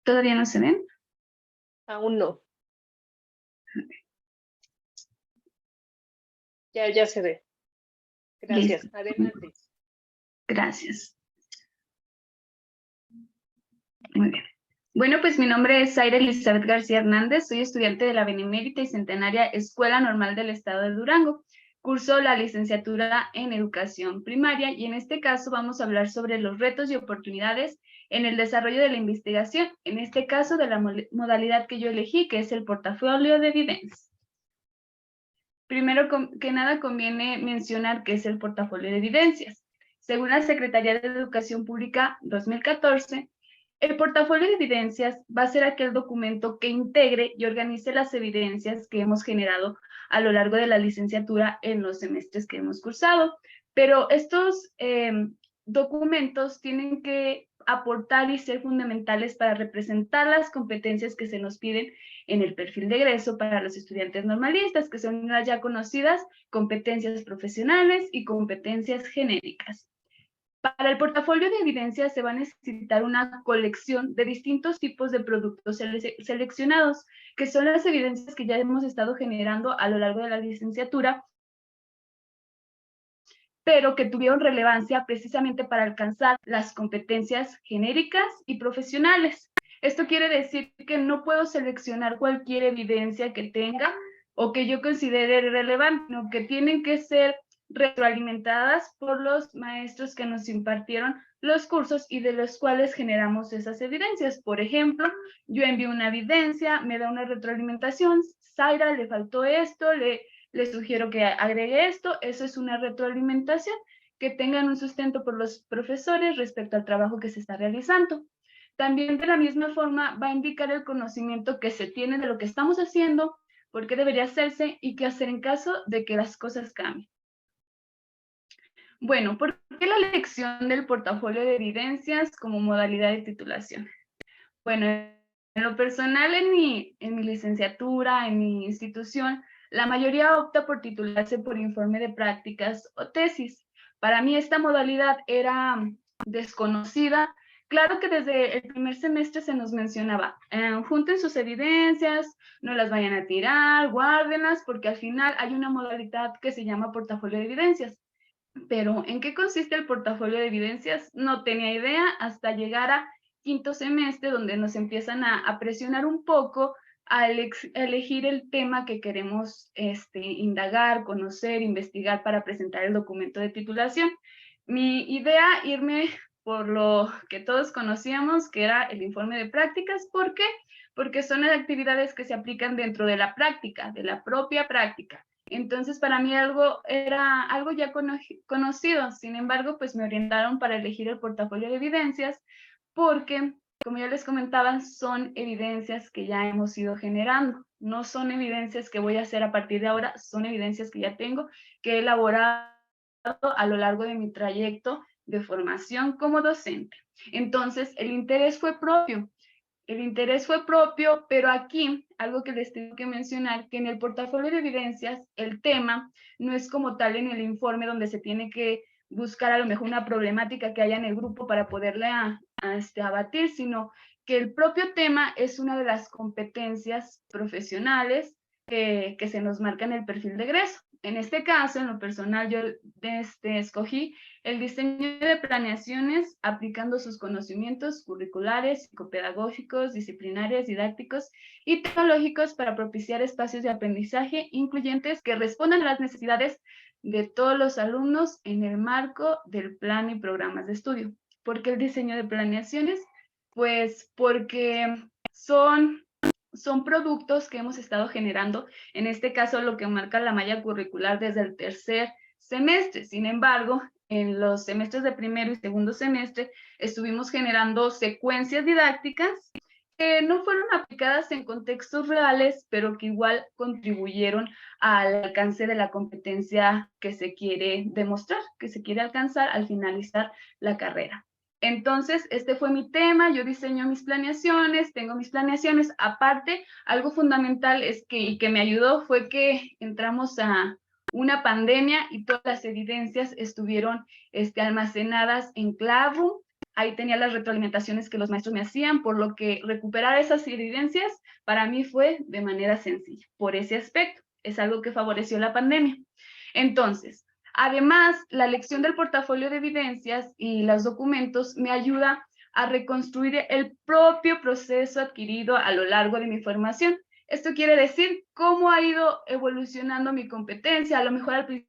¿Todavía no se ven? Aún no. Ya se ve. Gracias. Listo. Adelante. Gracias. Muy bien. Bueno, pues mi nombre es Zaira Elizabeth García Hernández, soy estudiante de la Benemérita y Centenaria Escuela Normal del Estado de Durango. Curso la licenciatura en Educación Primaria y en este caso vamos a hablar sobre los retos y oportunidades en el desarrollo de la investigación, en este caso de la modalidad que yo elegí, que es el portafolio de evidencias. Primero que nada conviene mencionar qué es el portafolio de evidencias. Según la Secretaría de Educación Pública 2014, el portafolio de evidencias va a ser aquel documento que integre y organice las evidencias que hemos generado a lo largo de la licenciatura en los semestres que hemos cursado. Pero estos documentos tienen que aportar y ser fundamentales para representar las competencias que se nos piden en el perfil de egreso para los estudiantes normalistas, que son las ya conocidas competencias profesionales y competencias genéricas. Para el portafolio de evidencias se va a necesitar una colección de distintos tipos de productos seleccionados, que son las evidencias que ya hemos estado generando a lo largo de la licenciatura, pero que tuvieron relevancia precisamente para alcanzar las competencias genéricas y profesionales. Esto quiere decir que no puedo seleccionar cualquier evidencia que tenga o que yo considere relevante, sino que tienen que ser retroalimentadas por los maestros que nos impartieron los cursos y de los cuales generamos esas evidencias. Por ejemplo, yo envío una evidencia, me da una retroalimentación, Zaira, le faltó esto, le sugiero que agregue esto, eso es una retroalimentación, que tengan un sustento por los profesores respecto al trabajo que se está realizando. También de la misma forma va a indicar el conocimiento que se tiene de lo que estamos haciendo, por qué debería hacerse y qué hacer en caso de que las cosas cambien. Bueno, ¿por qué la elección del portafolio de evidencias como modalidad de titulación? Bueno, en lo personal, en mi licenciatura, en mi institución, la mayoría opta por titularse por informe de prácticas o tesis. Para mí esta modalidad era desconocida. Claro que desde el primer semestre se nos mencionaba, junten sus evidencias, no las vayan a tirar, guárdenlas, porque al final hay una modalidad que se llama portafolio de evidencias. Pero ¿en qué consiste el portafolio de evidencias? No tenía idea hasta llegar a quinto semestre, donde nos empiezan a presionar un poco a elegir el tema que queremos indagar, conocer, investigar para presentar el documento de titulación. Mi idea, irme por lo que todos conocíamos, que era el informe de prácticas. ¿Por qué? Porque son actividades que se aplican dentro de la práctica, de la propia práctica. Entonces, para mí era algo ya conocido. Sin embargo, pues me orientaron para elegir el portafolio de evidencias porque, como ya les comentaba, son evidencias que ya hemos ido generando. No son evidencias que voy a hacer a partir de ahora, son evidencias que ya tengo, que he elaborado a lo largo de mi trayecto de formación como docente. Entonces, el interés fue propio. El interés fue propio, pero aquí algo que les tengo que mencionar, que en el portafolio de evidencias el tema no es como tal en el informe donde se tiene que buscar a lo mejor una problemática que haya en el grupo para poderla abatir, sino que el propio tema es una de las competencias profesionales que se nos marca en el perfil de egreso. En este caso, en lo personal, yo escogí el diseño de planeaciones aplicando sus conocimientos curriculares, psicopedagógicos, disciplinarios, didácticos y tecnológicos para propiciar espacios de aprendizaje incluyentes que respondan a las necesidades de todos los alumnos en el marco del plan y programas de estudio. ¿Por qué el diseño de planeaciones? Pues porque son productos que hemos estado generando, en este caso lo que marca la malla curricular desde el tercer semestre. Sin embargo, en los semestres de primero y segundo semestre estuvimos generando secuencias didácticas que no fueron aplicadas en contextos reales, pero que igual contribuyeron al alcance de la competencia que se quiere demostrar, que se quiere alcanzar al finalizar la carrera. Entonces, este fue mi tema, yo diseño mis planeaciones, tengo mis planeaciones. Aparte, algo fundamental es y que me ayudó fue que entramos a una pandemia y todas las evidencias estuvieron almacenadas en Classroom. Ahí tenía las retroalimentaciones que los maestros me hacían, por lo que recuperar esas evidencias para mí fue de manera sencilla. Por ese aspecto, es algo que favoreció la pandemia. Entonces, además, la elección del portafolio de evidencias y los documentos me ayuda a reconstruir el propio proceso adquirido a lo largo de mi formación. Esto quiere decir cómo ha ido evolucionando mi competencia. A lo mejor al principio,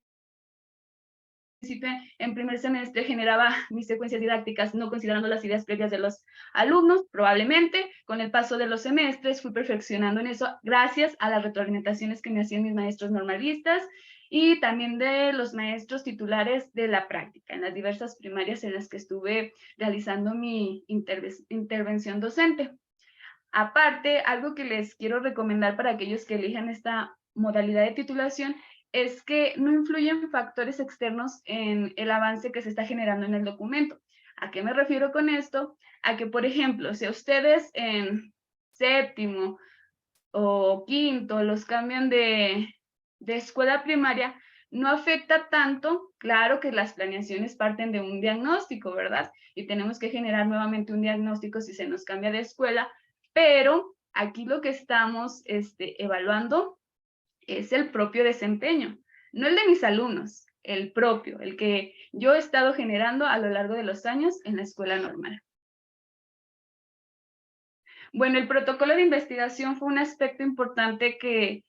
en primer semestre, generaba mis secuencias didácticas no considerando las ideas previas de los alumnos. Probablemente con el paso de los semestres fui perfeccionando en eso gracias a las retroalimentaciones que me hacían mis maestros normalistas y también de los maestros titulares de la práctica en las diversas primarias en las que estuve realizando mi intervención docente. Aparte, algo que les quiero recomendar para aquellos que elijan esta modalidad de titulación es que no influyen factores externos en el avance que se está generando en el documento. ¿A qué me refiero con esto? A que, por ejemplo, si ustedes en séptimo o quinto los cambian de escuela primaria, no afecta tanto. Claro que las planeaciones parten de un diagnóstico, ¿verdad? Y tenemos que generar nuevamente un diagnóstico si se nos cambia de escuela, pero aquí lo que estamos evaluando es el propio desempeño, no el de mis alumnos, el propio, el que yo he estado generando a lo largo de los años en la escuela normal. Bueno, el protocolo de investigación fue un aspecto importante que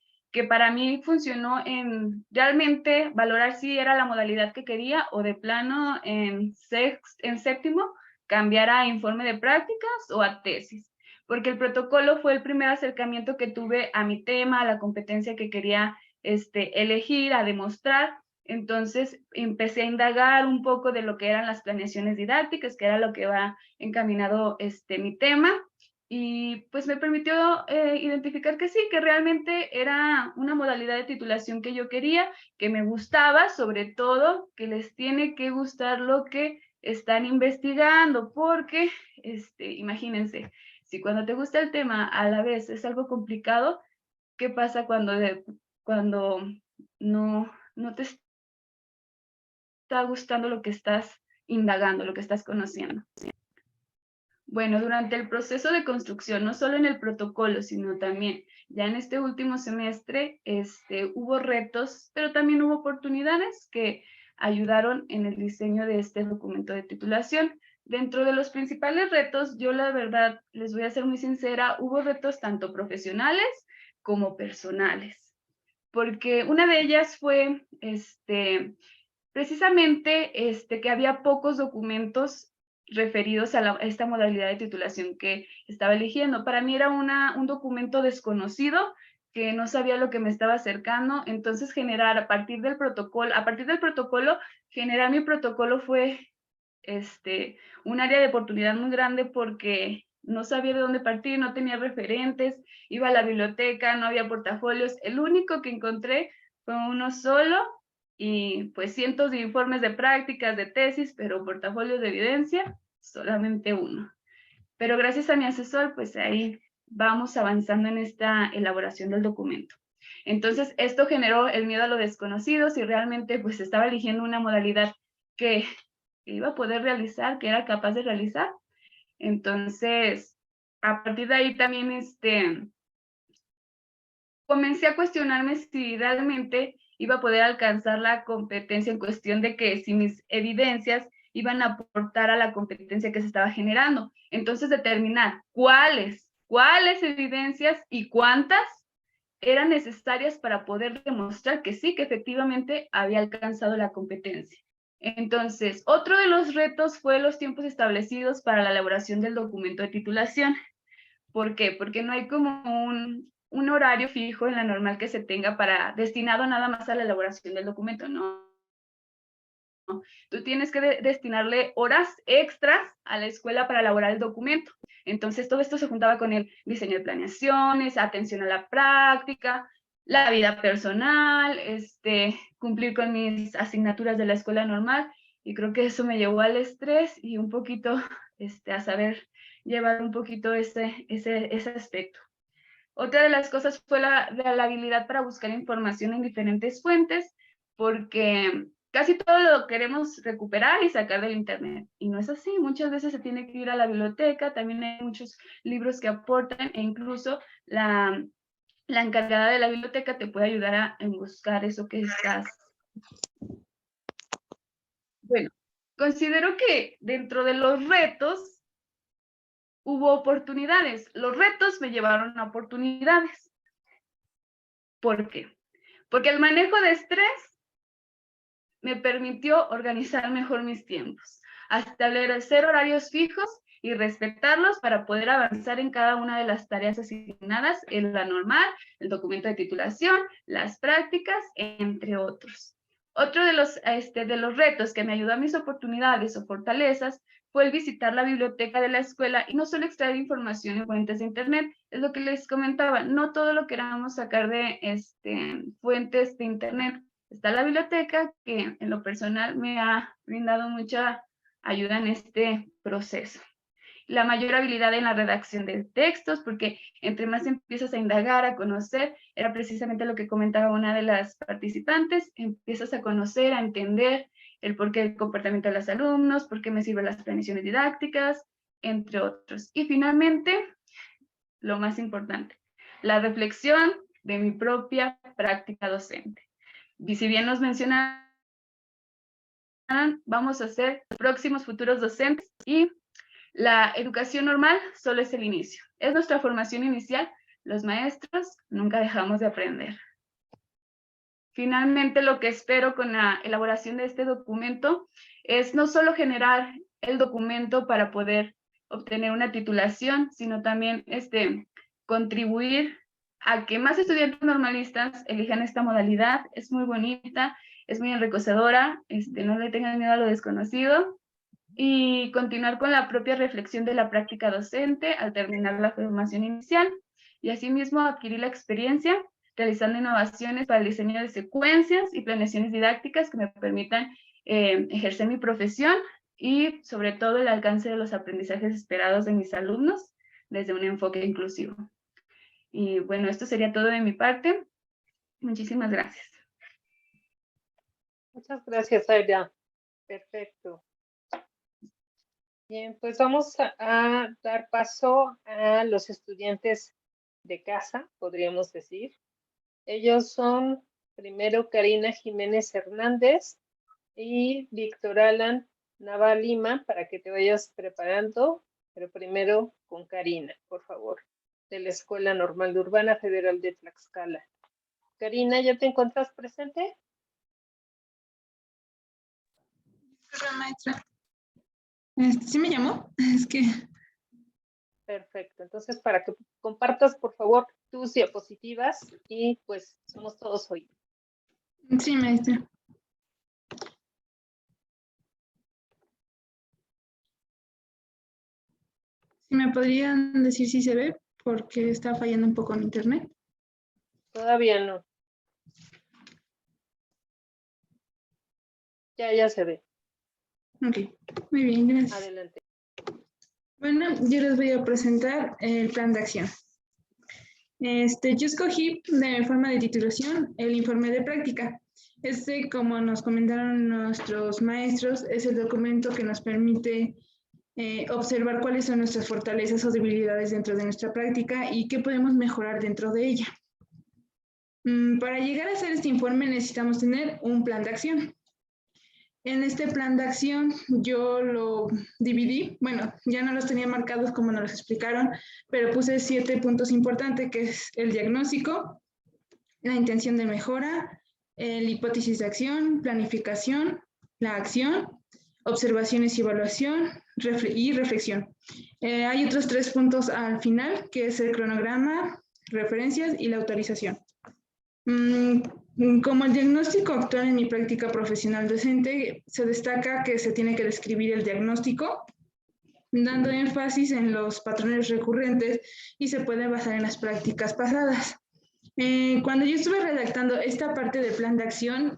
para mí funcionó en realmente valorar si era la modalidad que quería o de plano en séptimo cambiar a informe de prácticas o a tesis, porque el protocolo fue el primer acercamiento que tuve a mi tema, a la competencia que quería elegir, a demostrar. Entonces empecé a indagar un poco de lo que eran las planeaciones didácticas, que era lo que va encaminado mi tema. Y pues me permitió identificar que sí, que realmente era una modalidad de titulación que yo quería, que me gustaba, sobre todo que les tiene que gustar lo que están investigando, porque imagínense, si cuando te gusta el tema a la vez es algo complicado, ¿qué pasa cuando no te está gustando lo que estás indagando, lo que estás conociendo? Bueno, durante el proceso de construcción, no solo en el protocolo, sino también ya en este último semestre, hubo retos, pero también hubo oportunidades que ayudaron en el diseño de este documento de titulación. Dentro de los principales retos, yo la verdad, les voy a ser muy sincera, hubo retos tanto profesionales como personales, porque una de ellas fue precisamente que había pocos documentos referidos a esta modalidad de titulación que estaba eligiendo. Para mí era un documento desconocido, que no sabía lo que me estaba acercando. Entonces generar a partir del protocolo, generar mi protocolo fue un área de oportunidad muy grande, porque no sabía de dónde partir, no tenía referentes, iba a la biblioteca, no había portafolios. El único que encontré fue uno solo, y pues cientos de informes de prácticas, de tesis, pero portafolios de evidencia, solamente uno. Pero gracias a mi asesor, pues ahí vamos avanzando en esta elaboración del documento. Entonces, esto generó el miedo a lo desconocido, si realmente pues estaba eligiendo una modalidad que iba a poder realizar, que era capaz de realizar. Entonces, a partir de ahí también comencé a cuestionarme si realmente iba a poder alcanzar la competencia en cuestión de que si mis evidencias iban a aportar a la competencia que se estaba generando. Entonces, determinar cuáles evidencias y cuántas eran necesarias para poder demostrar que sí, que efectivamente había alcanzado la competencia. Entonces, otro de los retos fue los tiempos establecidos para la elaboración del documento de titulación. ¿Por qué? Porque no hay como un horario fijo en la normal que se tenga destinado nada más a la elaboración del documento, ¿no? Tú tienes que destinarle horas extras a la escuela para elaborar el documento. Entonces, todo esto se juntaba con el diseño de planeaciones, atención a la práctica, la vida personal, cumplir con mis asignaturas de la escuela normal, y creo que eso me llevó al estrés y un poquito a saber llevar un poquito ese aspecto. Otra de las cosas fue la habilidad para buscar información en diferentes fuentes, porque casi todo lo queremos recuperar y sacar del internet, y no es así. Muchas veces se tiene que ir a la biblioteca, también hay muchos libros que aportan, e incluso la encargada de la biblioteca te puede ayudar a buscar eso que estás. Bueno, considero que dentro de los retos hubo oportunidades. Los retos me llevaron a oportunidades. ¿Por qué? Porque el manejo de estrés me permitió organizar mejor mis tiempos, establecer horarios fijos y respetarlos para poder avanzar en cada una de las tareas asignadas en la normal, el documento de titulación, las prácticas, entre otros. Otro de los retos que me ayudó a mis oportunidades o fortalezas fue el visitar la biblioteca de la escuela y no solo extraer información en fuentes de internet. Es lo que les comentaba, no todo lo queramos sacar de fuentes de internet. Está la biblioteca, que en lo personal me ha brindado mucha ayuda en este proceso. La mayor habilidad en la redacción de textos, porque entre más empiezas a indagar, a conocer, era precisamente lo que comentaba una de las participantes, empiezas a conocer, a entender el porqué del comportamiento de los alumnos, por qué me sirven las planeaciones didácticas, entre otros. Y finalmente, lo más importante, la reflexión de mi propia práctica docente. Y si bien nos mencionan, vamos a ser próximos futuros docentes, y la educación normal solo es el inicio. Es nuestra formación inicial. Los maestros nunca dejamos de aprender. Finalmente, lo que espero con la elaboración de este documento es no solo generar el documento para poder obtener una titulación, sino también contribuir a que más estudiantes normalistas elijan esta modalidad. Es muy bonita, es muy enriquecedora, no le tengan miedo a lo desconocido, y continuar con la propia reflexión de la práctica docente al terminar la formación inicial, y asimismo adquirir la experiencia realizando innovaciones para el diseño de secuencias y planeaciones didácticas que me permitan ejercer mi profesión, y sobre todo el alcance de los aprendizajes esperados de mis alumnos desde un enfoque inclusivo. Y bueno, esto sería todo de mi parte. Muchísimas gracias. Muchas gracias, Aida. Perfecto. Bien, pues vamos a dar paso a los estudiantes de casa, podríamos decir. Ellos son primero Karina Jiménez Hernández y Víctor Alan Nava Lima, para que te vayas preparando, pero primero con Karina, por favor, de la Escuela Normal de Urbana Federal de Tlaxcala. Karina, ¿ya te encuentras presente? Perdón, maestra. ¿Sí me llamó? Es que... Perfecto. Entonces, para que compartas, por favor, tus diapositivas, y pues somos todos hoy. Sí, maestra. ¿Sí me podrían decir si se ve? Porque está fallando un poco mi internet. Todavía no. Ya se ve. Ok, muy bien, gracias. Adelante. Bueno, yo les voy a presentar el plan de acción. Yo escogí de forma de titulación el informe de práctica. Este, como nos comentaron nuestros maestros, es el documento que nos permite observar cuáles son nuestras fortalezas o debilidades dentro de nuestra práctica y qué podemos mejorar dentro de ella. Para llegar a hacer este informe necesitamos tener un plan de acción. En este plan de acción yo lo dividí, bueno, ya no los tenía marcados como nos los explicaron, pero puse 7 puntos importantes, que es el diagnóstico, la intención de mejora, la hipótesis de acción, planificación, la acción, observaciones y evaluación y reflexión. Hay otros 3 puntos al final, que es el cronograma, referencias y la autorización. Como el diagnóstico actual en mi práctica profesional docente, se destaca que se tiene que describir el diagnóstico, dando énfasis en los patrones recurrentes y se puede basar en las prácticas pasadas. Cuando yo estuve redactando esta parte del plan de acción,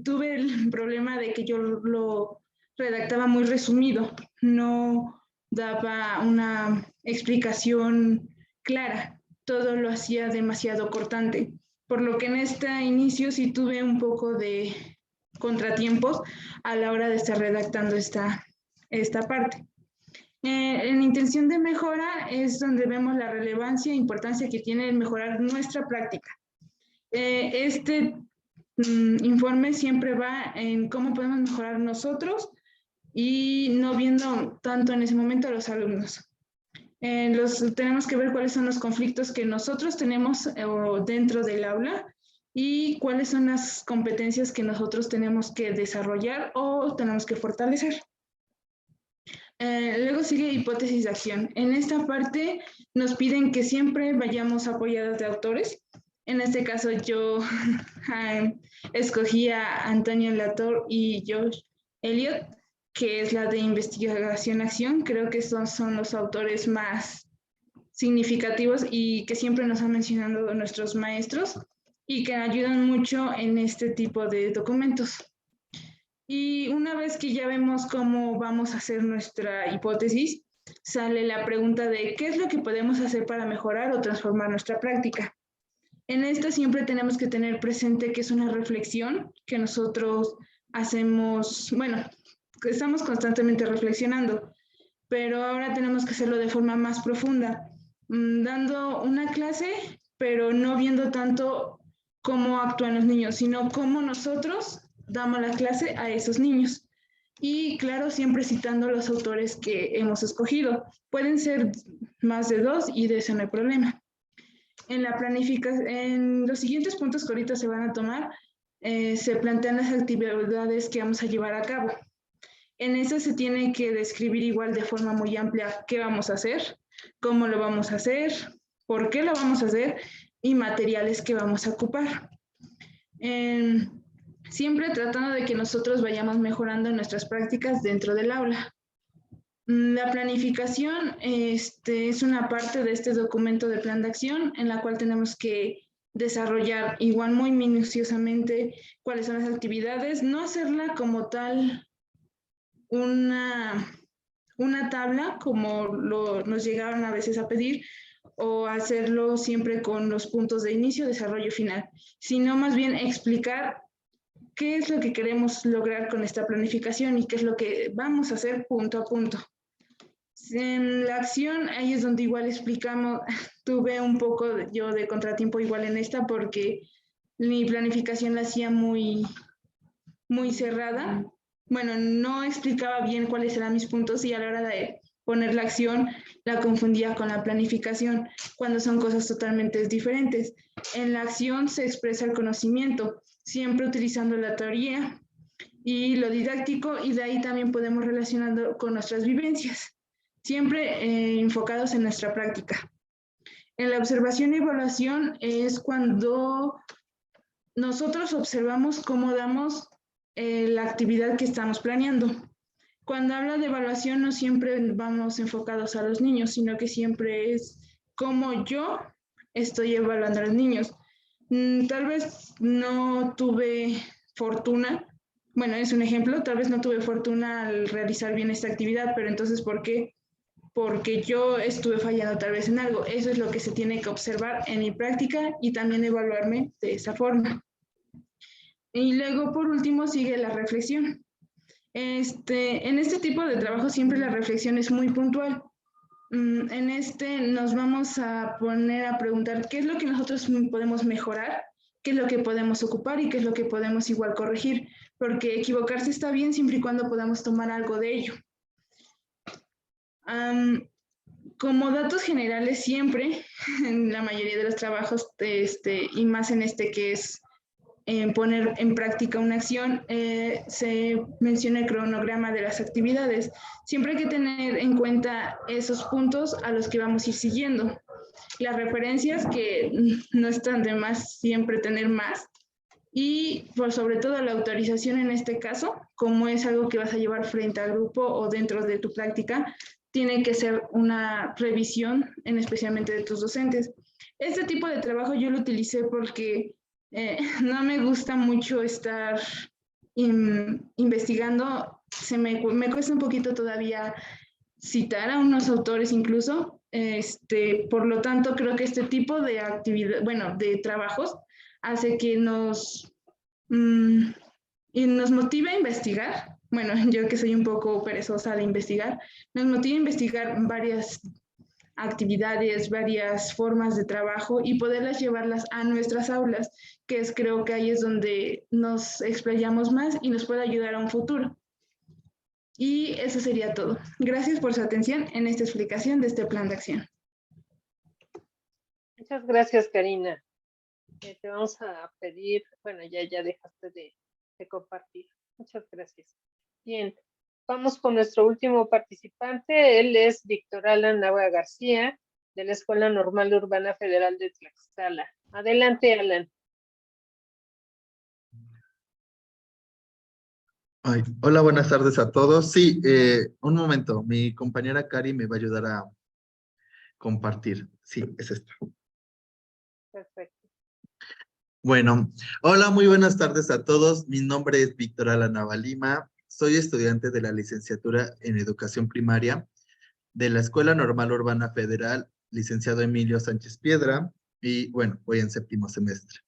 tuve el problema de que yo lo redactaba muy resumido, no daba una explicación clara, todo lo hacía demasiado cortante, por lo que en este inicio sí tuve un poco de contratiempos a la hora de estar redactando esta parte. En intención de mejora es donde vemos la relevancia e importancia que tiene el mejorar nuestra práctica. Este informe siempre va en cómo podemos mejorar nosotros y no viendo tanto en ese momento a los alumnos. Tenemos que ver cuáles son los conflictos que nosotros tenemos dentro del aula y cuáles son las competencias que nosotros tenemos que desarrollar o tenemos que fortalecer. Luego sigue hipótesis de acción. En esta parte nos piden que siempre vayamos apoyados de autores. En este caso yo escogí a Antonio Latour y Josh Elliott, que es la de investigación-acción. Creo que estos son los autores más significativos y que siempre nos han mencionado nuestros maestros y que ayudan mucho en este tipo de documentos. Y una vez que ya vemos cómo vamos a hacer nuestra hipótesis, sale la pregunta de qué es lo que podemos hacer para mejorar o transformar nuestra práctica. En esta siempre tenemos que tener presente que es una reflexión que nosotros hacemos, bueno, que estamos constantemente reflexionando, pero ahora tenemos que hacerlo de forma más profunda, dando una clase, pero no viendo tanto cómo actúan los niños, sino cómo nosotros damos la clase a esos niños. Y claro, siempre citando los autores que hemos escogido. Pueden ser más de 2 y de eso no hay problema. En la planificación, en los siguientes puntos que ahorita se van a tomar, se plantean las actividades que vamos a llevar a cabo. En eso se tiene que describir igual de forma muy amplia qué vamos a hacer, cómo lo vamos a hacer, por qué lo vamos a hacer y materiales que vamos a ocupar. Siempre tratando de que nosotros vayamos mejorando nuestras prácticas dentro del aula. La planificación es una parte de este documento de plan de acción en la cual tenemos que desarrollar igual muy minuciosamente cuáles son las actividades, no hacerla como tal una tabla como nos llegaron a veces a pedir, o hacerlo siempre con los puntos de inicio, desarrollo final, sino más bien explicar qué es lo que queremos lograr con esta planificación y qué es lo que vamos a hacer punto a punto. En la acción, ahí es donde igual explicamos, tuve un poco yo de contratiempo igual en esta porque mi planificación la hacía muy cerrada. Bueno, no explicaba bien cuáles eran mis puntos y a la hora de poner la acción la confundía con la planificación, cuando son cosas totalmente diferentes. En la acción se expresa el conocimiento, siempre utilizando la teoría y lo didáctico, y de ahí también podemos relacionarlo con nuestras vivencias, siempre enfocados en nuestra práctica. En la observación y evaluación es cuando nosotros observamos cómo damos la actividad que estamos planeando. Cuando habla de evaluación no siempre vamos enfocados a los niños, sino que siempre es cómo yo estoy evaluando a los niños. Tal vez no tuve fortuna, bueno, es un ejemplo, tal vez no tuve fortuna al realizar bien esta actividad, pero entonces, ¿por qué? Porque yo estuve fallando tal vez en algo. Eso es lo que se tiene que observar en mi práctica y también evaluarme de esa forma. Y luego, por último, sigue la reflexión. En este tipo de trabajo siempre la reflexión es muy puntual. En este nos vamos a poner a preguntar qué es lo que nosotros podemos mejorar, qué es lo que podemos ocupar y qué es lo que podemos igual corregir, porque equivocarse está bien siempre y cuando podamos tomar algo de ello. Como datos generales siempre, en la mayoría de los trabajos, y más en este que es poner en práctica una acción, se menciona el cronograma de las actividades. Siempre hay que tener en cuenta esos puntos a los que vamos a ir siguiendo. Las referencias, que no están de más siempre tener más, y por sobre todo la autorización en este caso, como es algo que vas a llevar frente al grupo o dentro de tu práctica, tiene que ser una revisión, especialmente de tus docentes. Este tipo de trabajo yo lo utilicé porque no me gusta mucho estar investigando, me cuesta un poquito todavía citar a unos autores incluso, por lo tanto creo que este tipo de actividad, bueno, de trabajos hace que nos motive a investigar. Bueno, yo que soy un poco perezosa de investigar, nos motiva a investigar varias actividades, varias formas de trabajo y poderlas llevarlas a nuestras aulas, que creo que ahí es donde nos explayamos más y nos puede ayudar a un futuro. Y eso sería todo. Gracias por su atención en esta explicación de este plan de acción. Muchas gracias, Karina. Te vamos a pedir, bueno, ya dejaste de compartir. Muchas gracias. Bien, vamos con nuestro último participante. Él es Víctor Alan Nava García, de la Escuela Normal Urbana Federal de Tlaxcala. Adelante, Alan. Hola, buenas tardes a todos. Sí, un momento, mi compañera Cari me va a ayudar a compartir. Sí, es esta. Perfecto. Bueno, hola, muy buenas tardes a todos. Mi nombre es Víctor Alan Nava Lima. Soy estudiante de la licenciatura en Educación Primaria de la Escuela Normal Urbana Federal, licenciado Emilio Sánchez Piedra, y bueno, voy en 7º semestre.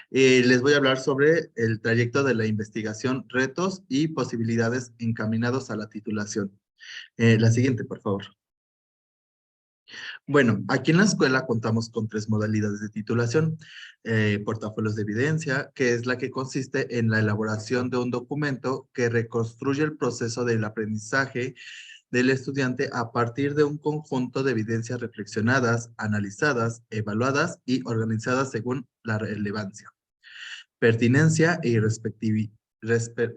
Les voy a hablar sobre el trayecto de la investigación, retos y posibilidades encaminados a la titulación. La siguiente, por favor. Bueno, aquí en la escuela contamos con 3 modalidades de titulación. Portafolios de evidencia, que es la que consiste en la elaboración de un documento que reconstruye el proceso del aprendizaje del estudiante a partir de un conjunto de evidencias reflexionadas, analizadas, evaluadas y organizadas según la relevancia, pertinencia y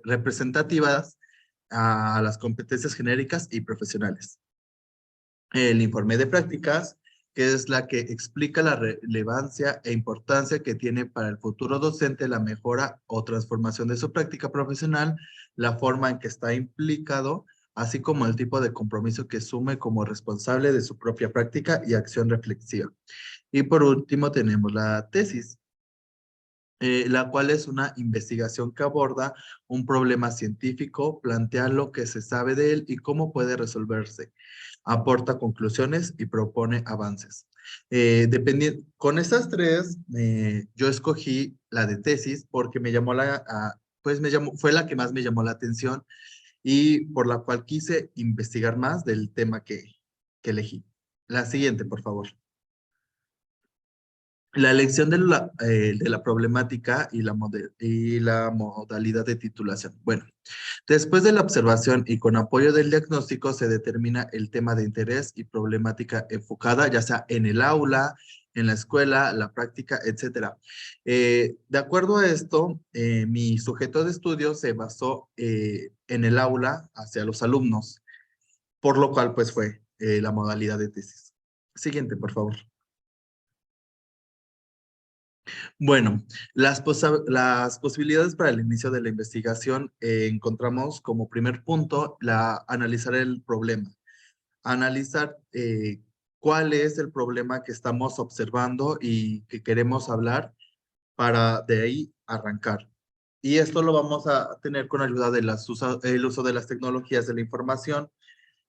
representativas a las competencias genéricas y profesionales. El informe de prácticas, que es la que explica la relevancia e importancia que tiene para el futuro docente la mejora o transformación de su práctica profesional, la forma en que está implicado, así como el tipo de compromiso que asume como responsable de su propia práctica y acción reflexiva. Y por último tenemos la tesis, la cual es una investigación que aborda un problema científico, plantea lo que se sabe de él y cómo puede resolverse, aporta conclusiones y propone avances. Con estas 3, yo escogí la de tesis porque fue la que más me llamó la atención y por la cual quise investigar más del tema que elegí. La siguiente, por favor. La elección de la problemática y la modalidad de titulación. Bueno, después de la observación y con apoyo del diagnóstico se determina el tema de interés y problemática enfocada, ya sea en el aula, en la escuela, la práctica, etc. De acuerdo a esto, mi sujeto de estudio se basó en el aula hacia los alumnos, por lo cual pues fue la modalidad de tesis. Siguiente, por favor. Bueno, las posibilidades para el inicio de la investigación encontramos como primer punto analizar el problema. Analizar cuál es el problema que estamos observando y que queremos hablar para de ahí arrancar. Y esto lo vamos a tener con ayuda de el uso de las tecnologías de la información,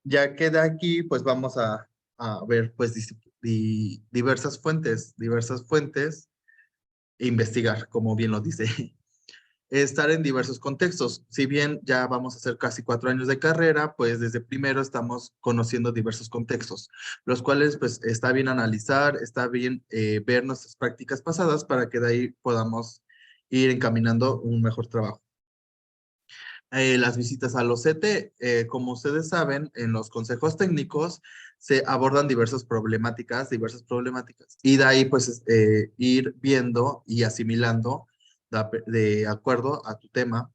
ya que de aquí pues vamos a ver pues diversas fuentes investigar, como bien lo dice. estar en diversos contextos. Si bien ya vamos a hacer casi 4 años de carrera, pues desde primero estamos conociendo diversos contextos, los cuales pues está bien analizar, está bien ver nuestras prácticas pasadas para que de ahí podamos ir encaminando un mejor trabajo. Las visitas al OCT, como ustedes saben, en los consejos técnicos se abordan diversas problemáticas, y de ahí pues ir viendo y asimilando de acuerdo a tu tema.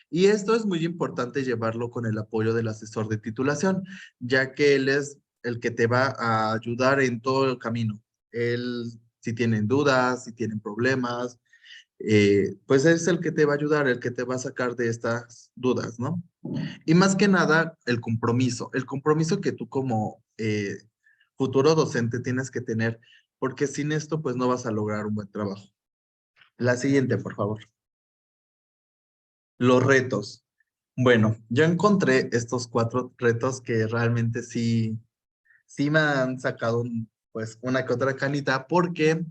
Y esto es muy importante llevarlo con el apoyo del asesor de titulación, ya que él es el que te va a ayudar en todo el camino. Él, si tienen dudas, si tienen problemas, pues es el que te va a ayudar, el que te va a sacar de estas dudas, ¿no? Y más que nada, el compromiso que tú como futuro docente tienes que tener, porque sin esto, pues no vas a lograr un buen trabajo. La siguiente, por favor. Los retos. Bueno, yo encontré estos 4 retos que realmente sí me han sacado pues una que otra canita, porque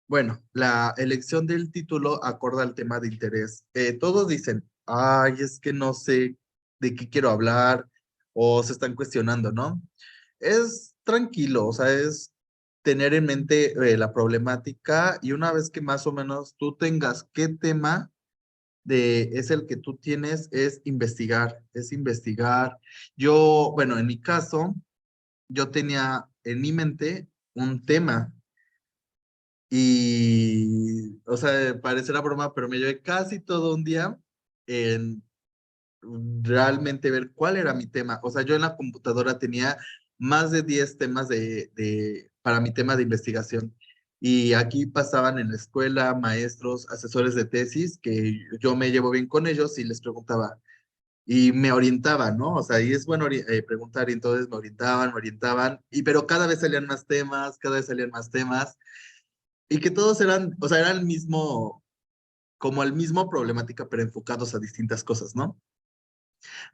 bueno, la elección del título acorda al tema de interés. Todos dicen, ay, es que no sé de qué quiero hablar, o se están cuestionando, ¿no? Es tranquilo, o sea, es tener en mente la problemática, y una vez que más o menos tú tengas qué tema es el que tú tienes, es investigar, Yo, bueno, en mi caso, yo tenía en mi mente un tema. Y, o sea, parecerá broma, pero me llevé casi todo un día en realmente ver cuál era mi tema. O sea, yo en la computadora tenía más de 10 temas para mi tema de investigación. Y aquí pasaban en la escuela maestros, asesores de tesis, que yo me llevo bien con ellos y les preguntaba. Y me orientaban, ¿no? O sea, y es bueno preguntar, y entonces me orientaban, pero cada vez salían más temas, y que todos eran, o sea, era el mismo, como el mismo problemática, pero enfocados a distintas cosas, ¿no?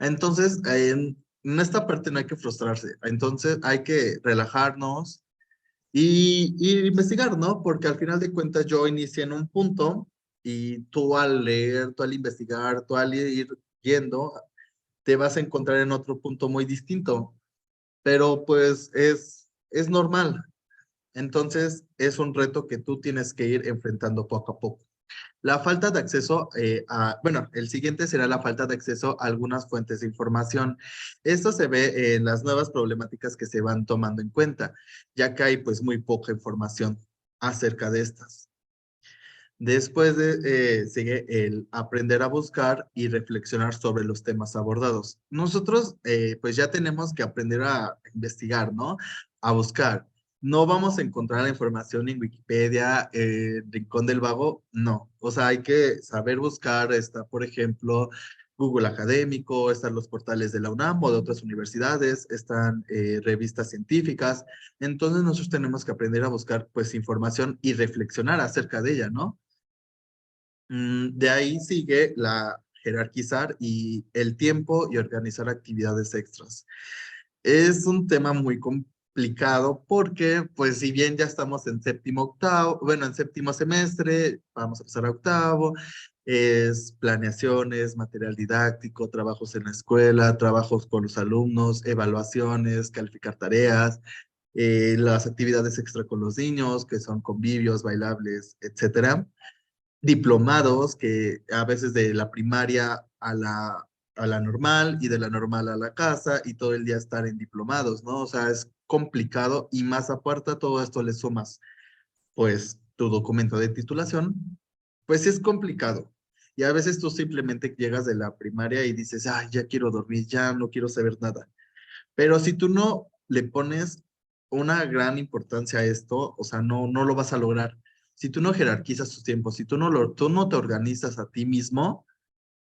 Entonces, en esta parte no hay que frustrarse, entonces hay que relajarnos y investigar, ¿no? Porque al final de cuentas yo inicié en un punto, y tú al leer, tú al investigar, tú al ir yendo, te vas a encontrar en otro punto muy distinto, pero pues es normal. Entonces, es un reto que tú tienes que ir enfrentando poco a poco. La falta de acceso bueno, el siguiente será la falta de acceso a algunas fuentes de información. Esto se ve en las nuevas problemáticas que se van tomando en cuenta, ya que hay pues muy poca información acerca de estas. Después sigue el aprender a buscar y reflexionar sobre los temas abordados. Nosotros pues ya tenemos que aprender a investigar, ¿no? A buscar. No vamos a encontrar la información en Wikipedia, Rincón del Vago, no. O sea, hay que saber buscar. Está, por ejemplo, Google Académico, están los portales de la UNAM o de otras universidades, están revistas científicas. Entonces nosotros tenemos que aprender a buscar pues información y reflexionar acerca de ella, ¿no? De ahí sigue la jerarquizar y el tiempo y organizar actividades extras. Es un tema muy complicado porque, pues, si bien ya estamos en en séptimo semestre, vamos a pasar a octavo, es planeaciones, material didáctico, trabajos en la escuela, trabajos con los alumnos, evaluaciones, calificar tareas, las actividades extra con los niños, que son convivios, bailables, etcétera, diplomados que a veces de la primaria a la normal, y de la normal a la casa, y todo el día estar en diplomados, ¿no? O sea, es complicado, y más aparte a todo esto le sumas pues tu documento de titulación, pues es complicado. Y a veces tú simplemente llegas de la primaria y dices, ay, ya quiero dormir, ya no quiero saber nada. Pero si tú no le pones una gran importancia a esto, o sea, no lo vas a lograr. Si tú no jerarquizas tus tiempos, si tú no te organizas a ti mismo,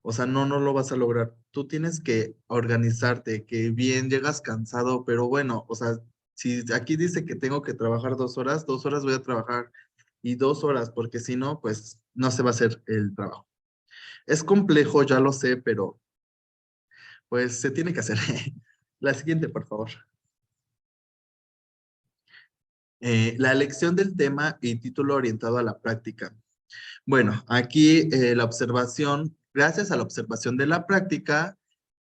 o sea, no lo vas a lograr. Tú tienes que organizarte, que bien llegas cansado, pero bueno, o sea, si aquí dice que tengo que trabajar 2 horas, 2 horas voy a trabajar, y 2 horas, porque si no, pues no se va a hacer el trabajo. Es complejo, ya lo sé, pero pues se tiene que hacer. La siguiente, por favor. La elección del tema y título orientado a la práctica. Bueno, aquí la observación, gracias a la observación de la práctica,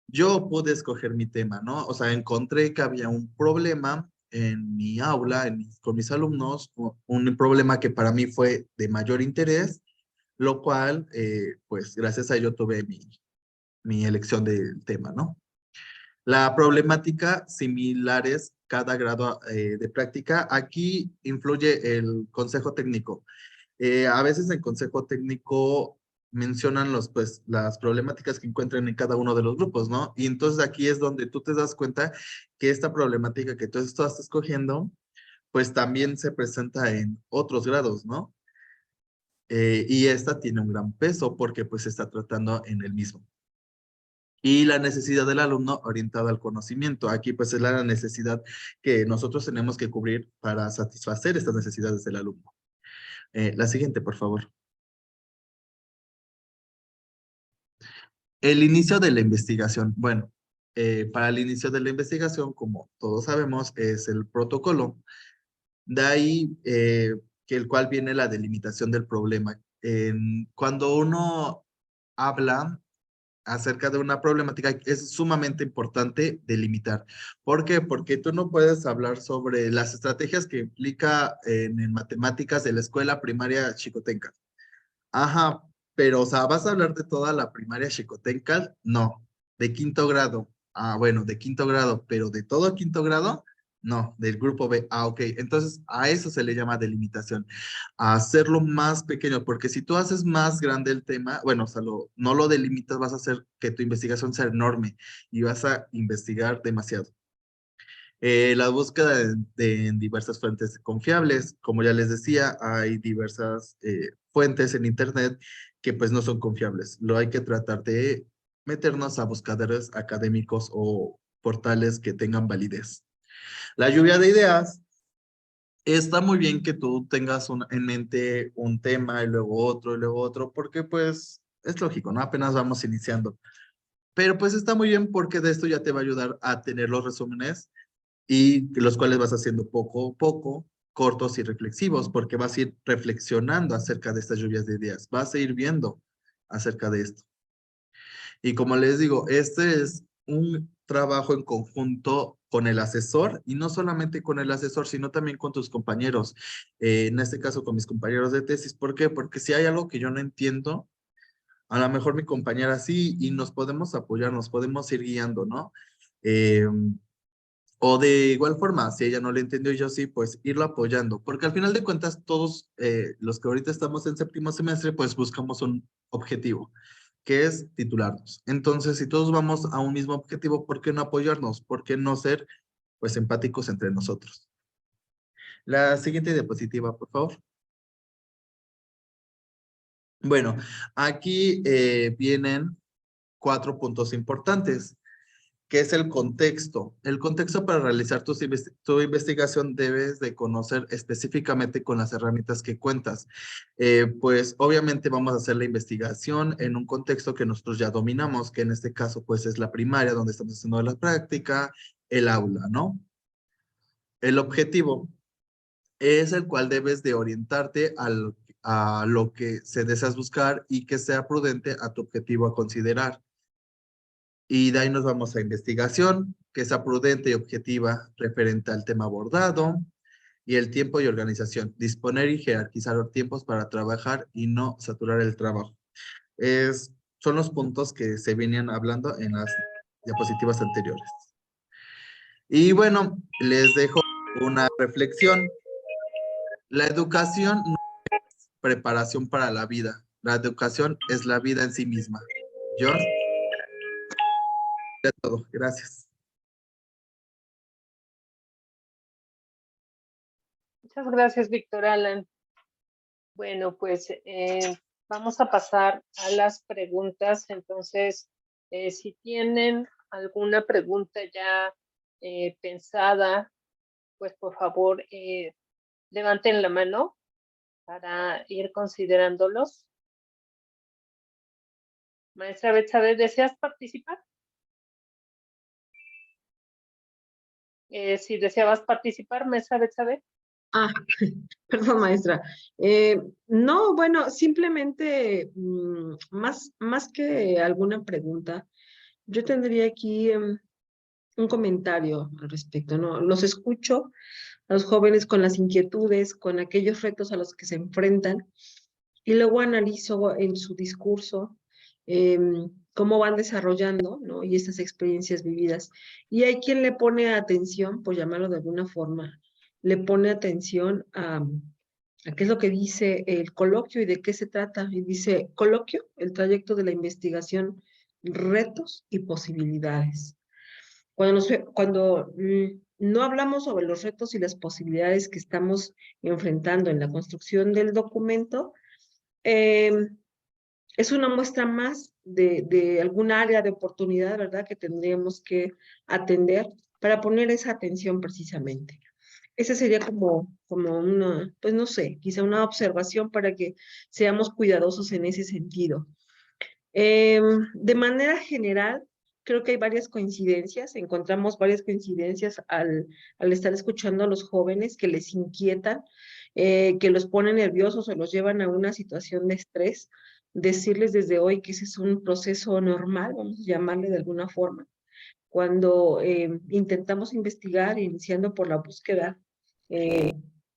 yo pude escoger mi tema, ¿no? O sea, encontré que había un problema en mi aula, con mis alumnos, un problema que para mí fue de mayor interés, lo cual, pues, gracias a ello tuve mi elección del tema, ¿no? La problemática similares cada grado de práctica. Aquí influye el consejo técnico. A veces el consejo técnico mencionan pues, las problemáticas que encuentran en cada uno de los grupos, ¿no? Y entonces aquí es donde tú te das cuenta que esta problemática que tú estás escogiendo, pues también se presenta en otros grados, ¿no? Y esta tiene un gran peso porque pues se está tratando en el mismo. Y la necesidad del alumno orientada al conocimiento. Aquí pues es la necesidad que nosotros tenemos que cubrir para satisfacer estas necesidades del alumno. La siguiente, por favor. El inicio de la investigación. Bueno, para el inicio de la investigación, como todos sabemos, es el protocolo. De ahí que el cual viene la delimitación del problema. Cuando uno habla acerca de una problemática, es sumamente importante delimitar. ¿Por qué? Porque tú no puedes hablar sobre las estrategias que implica en matemáticas de la escuela primaria chicotenca. Ajá, pero, o sea, ¿vas a hablar de toda la primaria chicotenca? No, de quinto grado. Ah, bueno, de quinto grado, pero de todo quinto grado, no, del grupo B. Ah, ok, entonces a eso se le llama delimitación, a hacerlo más pequeño, porque si tú haces más grande el tema, bueno, o sea, no lo delimitas, vas a hacer que tu investigación sea enorme y vas a investigar demasiado. La búsqueda en diversas fuentes confiables, como ya les decía, hay diversas fuentes en internet que pues no son confiables. Lo hay que tratar de meternos a buscadores académicos o portales que tengan validez. La lluvia de ideas, está muy bien que tú tengas en mente un tema y luego otro, porque pues es lógico, ¿no? Apenas vamos iniciando. Pero pues está muy bien porque de esto ya te va a ayudar a tener los resúmenes y los cuales vas haciendo poco a poco, cortos y reflexivos, porque vas a ir reflexionando acerca de estas lluvias de ideas, vas a ir viendo acerca de esto. Y como les digo, este es un trabajo en conjunto con el asesor, y no solamente con el asesor, sino también con tus compañeros. En este caso, con mis compañeros de tesis. ¿Por qué? Porque si hay algo que yo no entiendo, a lo mejor mi compañera sí, y nos podemos apoyar, nos podemos ir guiando, ¿no? O de igual forma, si ella no le entendió y yo sí, pues irlo apoyando. Porque al final de cuentas, todos los que ahorita estamos en séptimo semestre, pues buscamos un objetivo, que es titularnos. Entonces, si todos vamos a un mismo objetivo, ¿por qué no apoyarnos? ¿Por qué no ser, pues, empáticos entre nosotros? La siguiente diapositiva, por favor. Bueno, aquí vienen 4 puntos importantes, que es el contexto. El contexto para realizar tu investigación debes de conocer específicamente con las herramientas que cuentas. Pues obviamente vamos a hacer la investigación en un contexto que nosotros ya dominamos, que en este caso pues es la primaria, donde estamos haciendo la práctica, el aula, ¿no? El objetivo es el cual debes de orientarte a lo que se deseas buscar y que sea prudente a tu objetivo a considerar. Y de ahí nos vamos a investigación, que sea prudente y objetiva referente al tema abordado, y el tiempo y organización. Disponer y jerarquizar los tiempos para trabajar y no saturar el trabajo. Son los puntos que se venían hablando en las diapositivas anteriores. Y bueno, les dejo una reflexión. La educación no es preparación para la vida. La educación es la vida en sí misma. George, es todo. Gracias. Muchas gracias, Víctor Alan. Bueno, pues vamos a pasar a las preguntas. Entonces, si tienen alguna pregunta ya pensada, pues por favor levanten la mano para ir considerándolos. Maestra Betsabe, ¿deseas participar? Si deseabas participar, maestra Betsabe. Ah, perdón, maestra. No, bueno, simplemente más que alguna pregunta, yo tendría aquí un comentario al respecto, ¿no? Los escucho a los jóvenes con las inquietudes, con aquellos retos a los que se enfrentan, y luego analizo en su discurso cómo van desarrollando, ¿no? Y estas experiencias vividas. Y hay quien le pone atención, por llamarlo de alguna forma, le pone atención a qué es lo que dice el coloquio y de qué se trata. Y dice, coloquio, el trayecto de la investigación, retos y posibilidades. Cuando no hablamos sobre los retos y las posibilidades que estamos enfrentando en la construcción del documento, eh, es una muestra más de algún área de oportunidad, ¿verdad?, que tendríamos que atender para poner esa atención precisamente. Esa sería como una, pues no sé, quizá una observación para que seamos cuidadosos en ese sentido. De manera general, creo que hay varias coincidencias, encontramos varias coincidencias al estar escuchando a los jóvenes que les inquietan, que los ponen nerviosos o los llevan a una situación de estrés. Decirles desde hoy que ese es un proceso normal, vamos a llamarle de alguna forma, cuando intentamos investigar, iniciando por la búsqueda eh,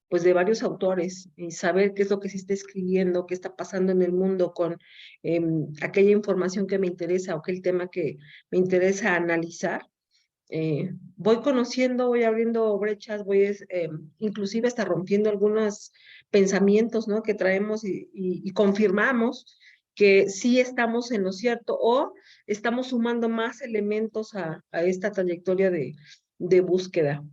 pues de varios autores, y saber qué es lo que se está escribiendo, qué está pasando en el mundo con aquella información que me interesa o aquel tema que me interesa analizar. Voy conociendo, voy abriendo brechas, inclusive hasta rompiendo algunos pensamientos, ¿no?, que traemos y confirmamos que sí estamos en lo cierto o estamos sumando más elementos a esta trayectoria de búsqueda.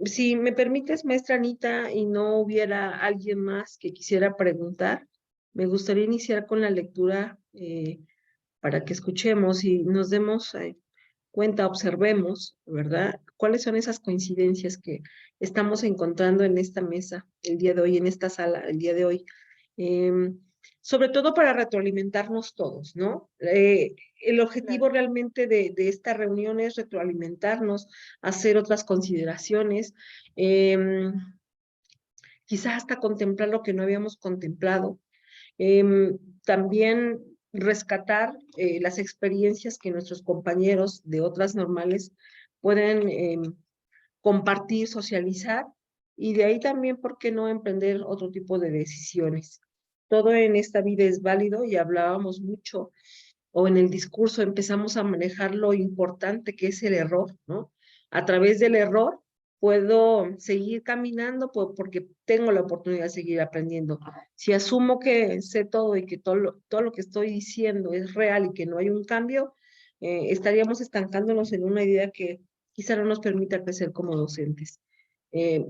Si me permites, maestra Anita, y no hubiera alguien más que quisiera preguntar, me gustaría iniciar con la lectura para que escuchemos y nos demos cuenta, observemos, ¿verdad? ¿Cuáles son esas coincidencias que estamos encontrando en esta mesa el día de hoy, en esta sala el día de hoy? Sobre todo para retroalimentarnos todos, ¿no? El objetivo realmente de esta reunión es retroalimentarnos, hacer otras consideraciones, quizás hasta contemplar lo que no habíamos contemplado. También rescatar las experiencias que nuestros compañeros de otras normales pueden compartir, socializar, y de ahí también, ¿por qué no emprender otro tipo de decisiones? Todo en esta vida es válido y hablábamos mucho, o en el discurso empezamos a manejar lo importante que es el error, ¿no? A través del error puedo seguir caminando porque tengo la oportunidad de seguir aprendiendo. Si asumo que sé todo y que todo lo que estoy diciendo es real y que no hay un cambio, estaríamos estancándonos en una idea que quizá no nos permita crecer como docentes. Eh,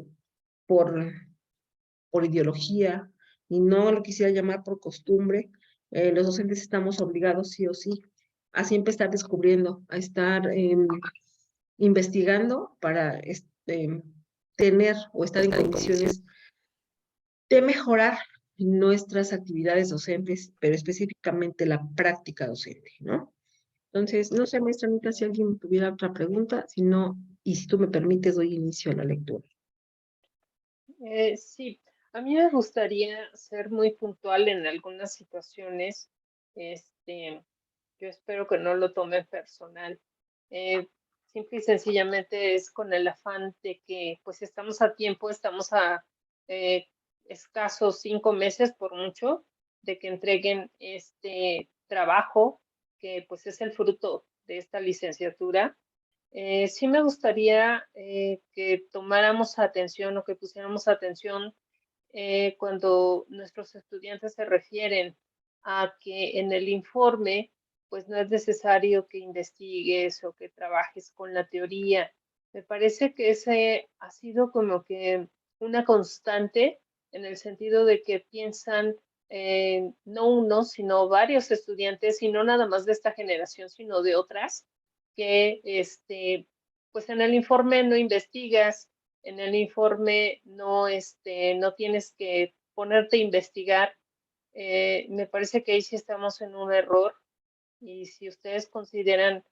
por, por ideología, y no lo quisiera llamar por costumbre, los docentes estamos obligados sí o sí a siempre estar descubriendo, a estar investigando para tener o estar en condiciones de mejorar nuestras actividades docentes, pero específicamente la práctica docente, ¿no? Entonces, no sé, maestra Anita, si alguien tuviera otra pregunta, si no, y si tú me permites, doy inicio a la lectura. Sí, a mí me gustaría ser muy puntual en algunas situaciones. Yo espero que no lo tomen personal. Simple y sencillamente es con el afán de que pues estamos a tiempo, estamos a escasos 5 meses por mucho de que entreguen este trabajo que pues es el fruto de esta licenciatura. Sí me gustaría que tomáramos atención o que pusiéramos atención cuando nuestros estudiantes se refieren a que en el informe pues no es necesario que investigues o que trabajes con la teoría. Me parece que ese ha sido como que una constante en el sentido de que piensan no uno, sino varios estudiantes, y no nada más de esta generación, sino de otras, que pues en el informe no investigas, en el informe no, no tienes que ponerte a investigar. Me parece que ahí sí estamos en un error, y si ustedes consideran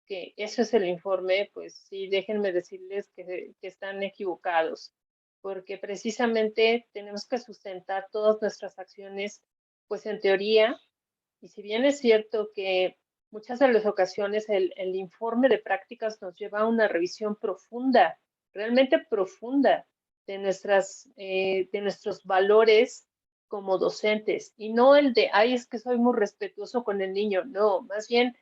que eso es el informe, pues sí, déjenme decirles que están equivocados. porque precisamente tenemos que sustentar todas nuestras acciones, pues en teoría, y si bien es cierto que muchas de las ocasiones el informe de prácticas nos lleva a una revisión profunda, realmente profunda, de nuestros valores como docentes, y no el de, ay, es que soy muy respetuoso con el niño, no, más bien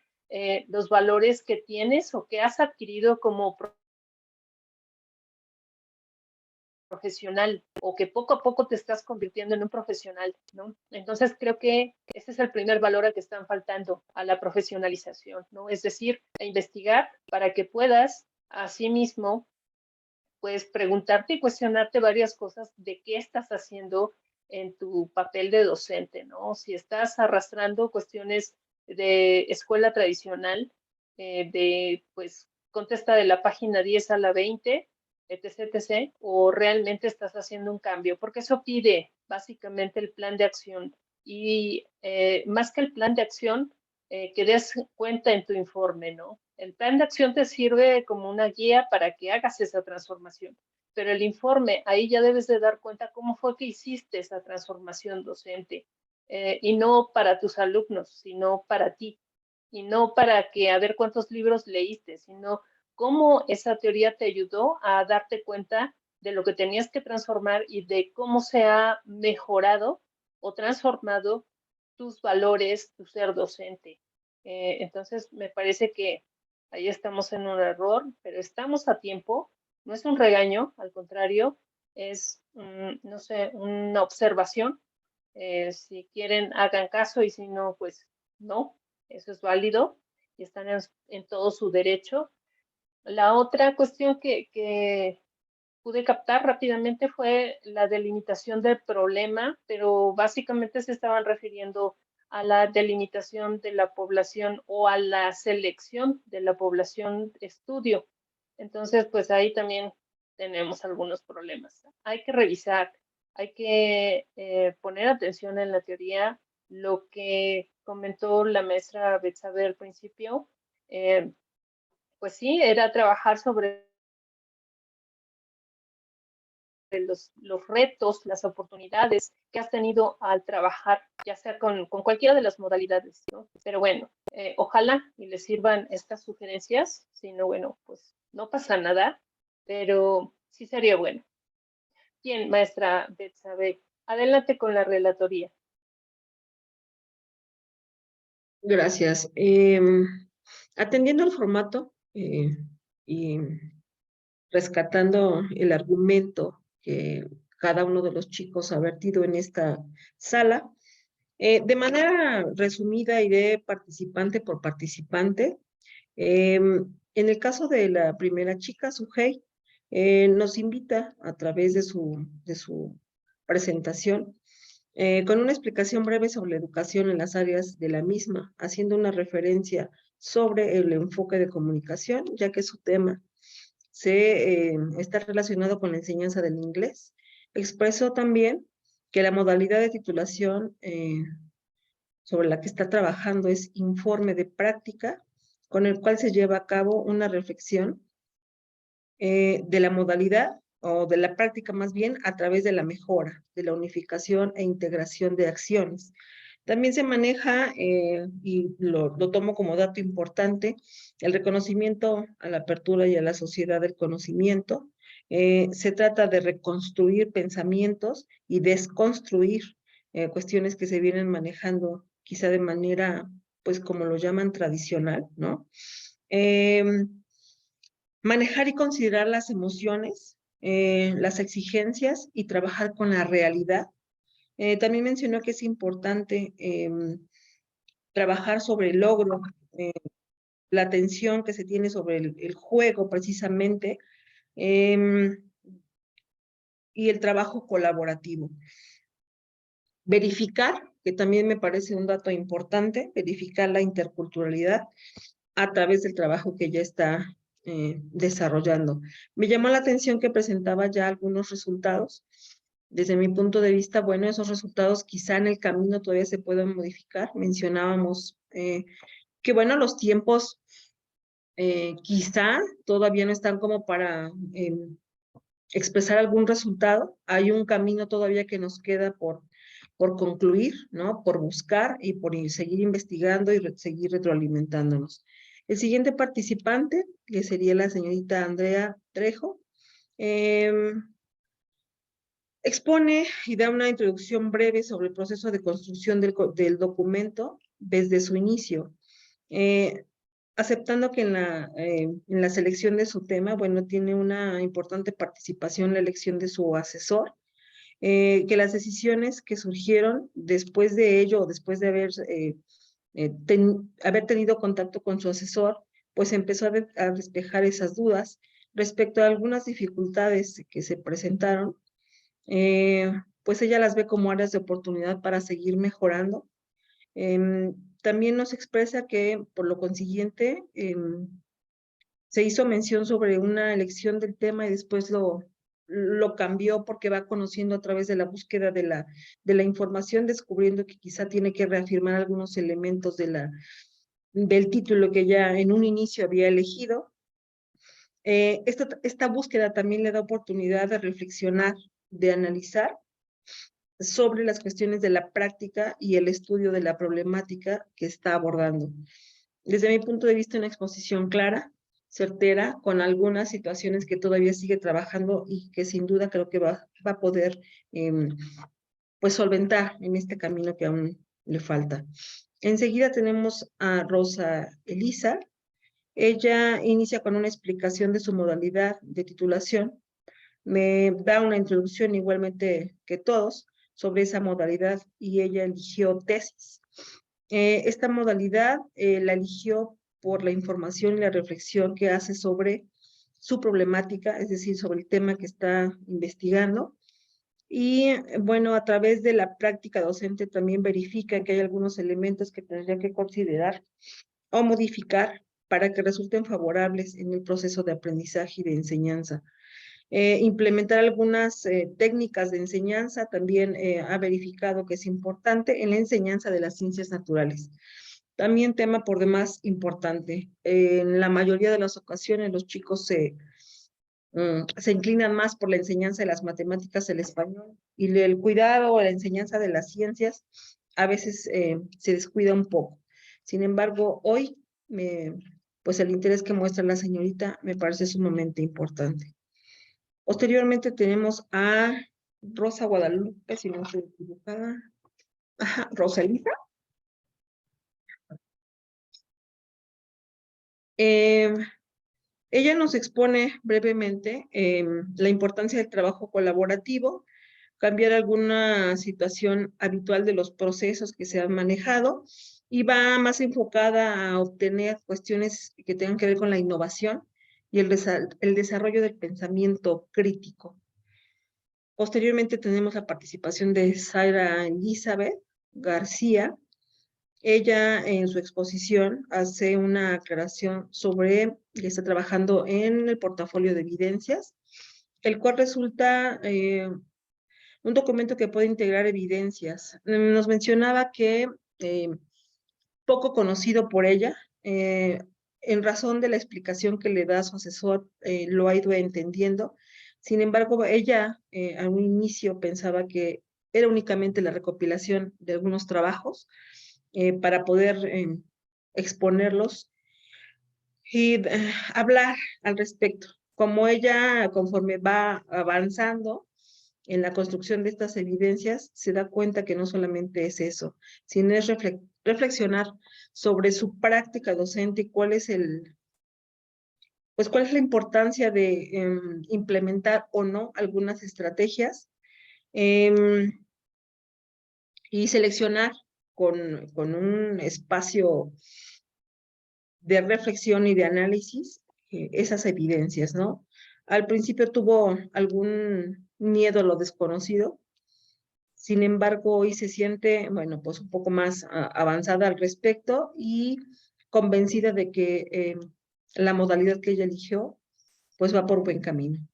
los valores que tienes o que has adquirido como profesional o que poco a poco te estás convirtiendo en un profesional, ¿no? Entonces creo que ese es el primer valor al que están faltando, a la profesionalización, ¿no? Es decir, a investigar para que puedas asimismo, pues preguntarte y cuestionarte varias cosas de qué estás haciendo en tu papel de docente, ¿no? Si estás arrastrando cuestiones de escuela tradicional, de pues contesta de la página 10 a la 20, etc., etc., o realmente estás haciendo un cambio, porque eso pide básicamente el plan de acción. Y más que el plan de acción, que des cuenta en tu informe, ¿no? El plan de acción te sirve como una guía para que hagas esa transformación, pero el informe, ahí ya debes de dar cuenta cómo fue que hiciste esa transformación docente, y no para tus alumnos, sino para ti, y no para que a ver cuántos libros leíste, sino cómo esa teoría te ayudó a darte cuenta de lo que tenías que transformar y de cómo se ha mejorado o transformado tus valores, tu ser docente. Entonces, me parece que ahí estamos en un error, pero estamos a tiempo. No es un regaño, al contrario, es, no sé, una observación. Si quieren, hagan caso y si no, pues no, eso es válido y están en todo su derecho. La otra cuestión que pude captar rápidamente fue la delimitación del problema, pero básicamente se estaban refiriendo a la delimitación de la población o a la selección de la población de estudio. Entonces, pues ahí también tenemos algunos problemas. Hay que revisar, hay que poner atención en la teoría, lo que comentó la maestra Betsabe al principio, pues sí, era trabajar sobre los retos, las oportunidades que has tenido al trabajar, ya sea con cualquiera de las modalidades, ¿no? Pero bueno, ojalá y les sirvan estas sugerencias, si no, bueno, pues no pasa nada, pero sí sería bueno. Bien, maestra Betsabe, adelante con la relatoría. Gracias. Atendiendo al formato y rescatando el argumento que cada uno de los chicos ha vertido en esta sala, de manera resumida iré participante por participante. En el caso de la primera chica, Sujei, nos invita a través de su presentación con una explicación breve sobre la educación en las áreas de la misma, haciendo una referencia sobre el enfoque de comunicación, ya que su tema está relacionado con la enseñanza del inglés. Expresó también que la modalidad de titulación sobre la que está trabajando es informe de práctica, con el cual se lleva a cabo una reflexión de la modalidad o de la práctica más bien a través de la mejora, de la unificación e integración de acciones. También se maneja, y lo tomo como dato importante, el reconocimiento a la apertura y a la sociedad del conocimiento. Se trata de reconstruir pensamientos y desconstruir cuestiones que se vienen manejando quizá de manera, pues como lo llaman tradicional, ¿no? Manejar y considerar las emociones, las exigencias y trabajar con la realidad. También mencionó que es importante trabajar sobre el logro, la atención que se tiene sobre el juego precisamente, y el trabajo colaborativo. Verificar, que también me parece un dato importante, verificar la interculturalidad a través del trabajo que ya está desarrollando. Me llamó la atención que presentaba ya algunos resultados. Desde mi punto de vista, bueno, esos resultados quizá en el camino todavía se puedan modificar. Mencionábamos que, bueno, los tiempos quizá todavía no están como para expresar algún resultado. Hay un camino todavía que nos queda por concluir, ¿no? Por buscar y por seguir investigando y seguir retroalimentándonos. El siguiente participante, que sería la señorita Andrea Trejo, expone y da una introducción breve sobre el proceso de construcción del documento desde su inicio, aceptando que en la selección de su tema, bueno, tiene una importante participación la elección de su asesor, que las decisiones que surgieron después de ello, o después de haber tenido contacto con su asesor, pues empezó a despejar esas dudas respecto a algunas dificultades que se presentaron. Pues ella las ve como áreas de oportunidad para seguir mejorando. También nos expresa que, por lo consiguiente, se hizo mención sobre una elección del tema y después lo cambió porque va conociendo a través de la búsqueda de la información, descubriendo que quizá tiene que reafirmar algunos elementos del título que ya en un inicio había elegido. Esta búsqueda también le da oportunidad de reflexionar, de analizar sobre las cuestiones de la práctica y el estudio de la problemática que está abordando. Desde mi punto de vista, una exposición clara, certera, con algunas situaciones que todavía sigue trabajando y que sin duda creo que va a poder pues solventar en este camino que aún le falta. Enseguida tenemos a Rosa Elisa. Ella inicia con una explicación de su modalidad de titulación. Me da una introducción igualmente que todos sobre esa modalidad y ella eligió tesis. Esta modalidad la eligió por la información y la reflexión que hace sobre su problemática, es decir, sobre el tema que está investigando. Y bueno, a través de la práctica docente también verifica que hay algunos elementos que tendría que considerar o modificar para que resulten favorables en el proceso de aprendizaje y de enseñanza. Implementar algunas técnicas de enseñanza también ha verificado que es importante en la enseñanza de las ciencias naturales. También tema por demás importante. En la mayoría de las ocasiones los chicos se inclinan más por la enseñanza de las matemáticas, el español, y el cuidado o la enseñanza de las ciencias a veces se descuida un poco. Sin embargo, hoy, pues el interés que muestra la señorita me parece sumamente importante. Posteriormente tenemos a Rosa Guadalupe, si no estoy equivocada. Ajá, Rosalita. Ella nos expone brevemente la importancia del trabajo colaborativo, cambiar alguna situación habitual de los procesos que se han manejado y va más enfocada a obtener cuestiones que tengan que ver con la innovación y el desarrollo del pensamiento crítico. Posteriormente tenemos la participación de Zaira Elizabeth García. Ella en su exposición hace una aclaración sobre que está trabajando en el portafolio de evidencias, el cual resulta un documento que puede integrar evidencias. Nos mencionaba que poco conocido por ella, en razón de la explicación que le da a su asesor, lo ha ido entendiendo. Sin embargo, ella a un inicio pensaba que era únicamente la recopilación de algunos trabajos para poder exponerlos y hablar al respecto. Como ella, conforme va avanzando en la construcción de estas evidencias, se da cuenta que no solamente es eso, sino es reflexionar sobre su práctica docente y cuál es cuál es la importancia de implementar o no algunas estrategias y seleccionar con un espacio de reflexión y de análisis esas evidencias, ¿no? Al principio tuvo algún miedo a lo desconocido, sin embargo, hoy se siente, bueno, pues un poco más avanzada al respecto y convencida de que la modalidad que ella eligió, pues va por buen camino.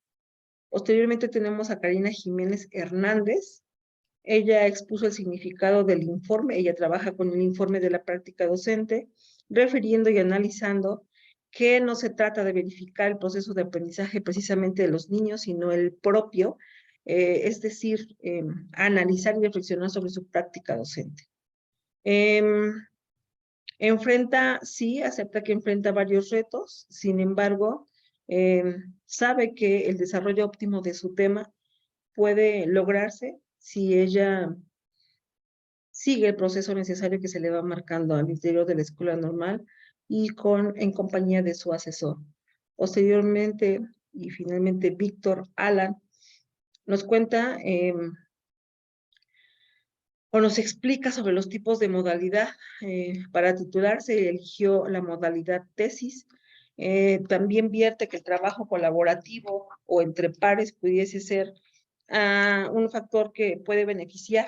Posteriormente tenemos a Karina Jiménez Hernández. Ella expuso el significado del informe, ella trabaja con el informe de la práctica docente, refiriendo y analizando que no se trata de verificar el proceso de aprendizaje precisamente de los niños, sino el propio, es decir, analizar y reflexionar sobre su práctica docente. Sí, acepta que enfrenta varios retos, sin embargo, sabe que el desarrollo óptimo de su tema puede lograrse si ella sigue el proceso necesario que se le va marcando al interior de la escuela normal y en compañía de su asesor. Posteriormente, y finalmente, Víctor Alan nos cuenta o nos explica sobre los tipos de modalidad. Para titularse eligió la modalidad tesis. También vierte que el trabajo colaborativo o entre pares pudiese ser un factor que puede beneficiar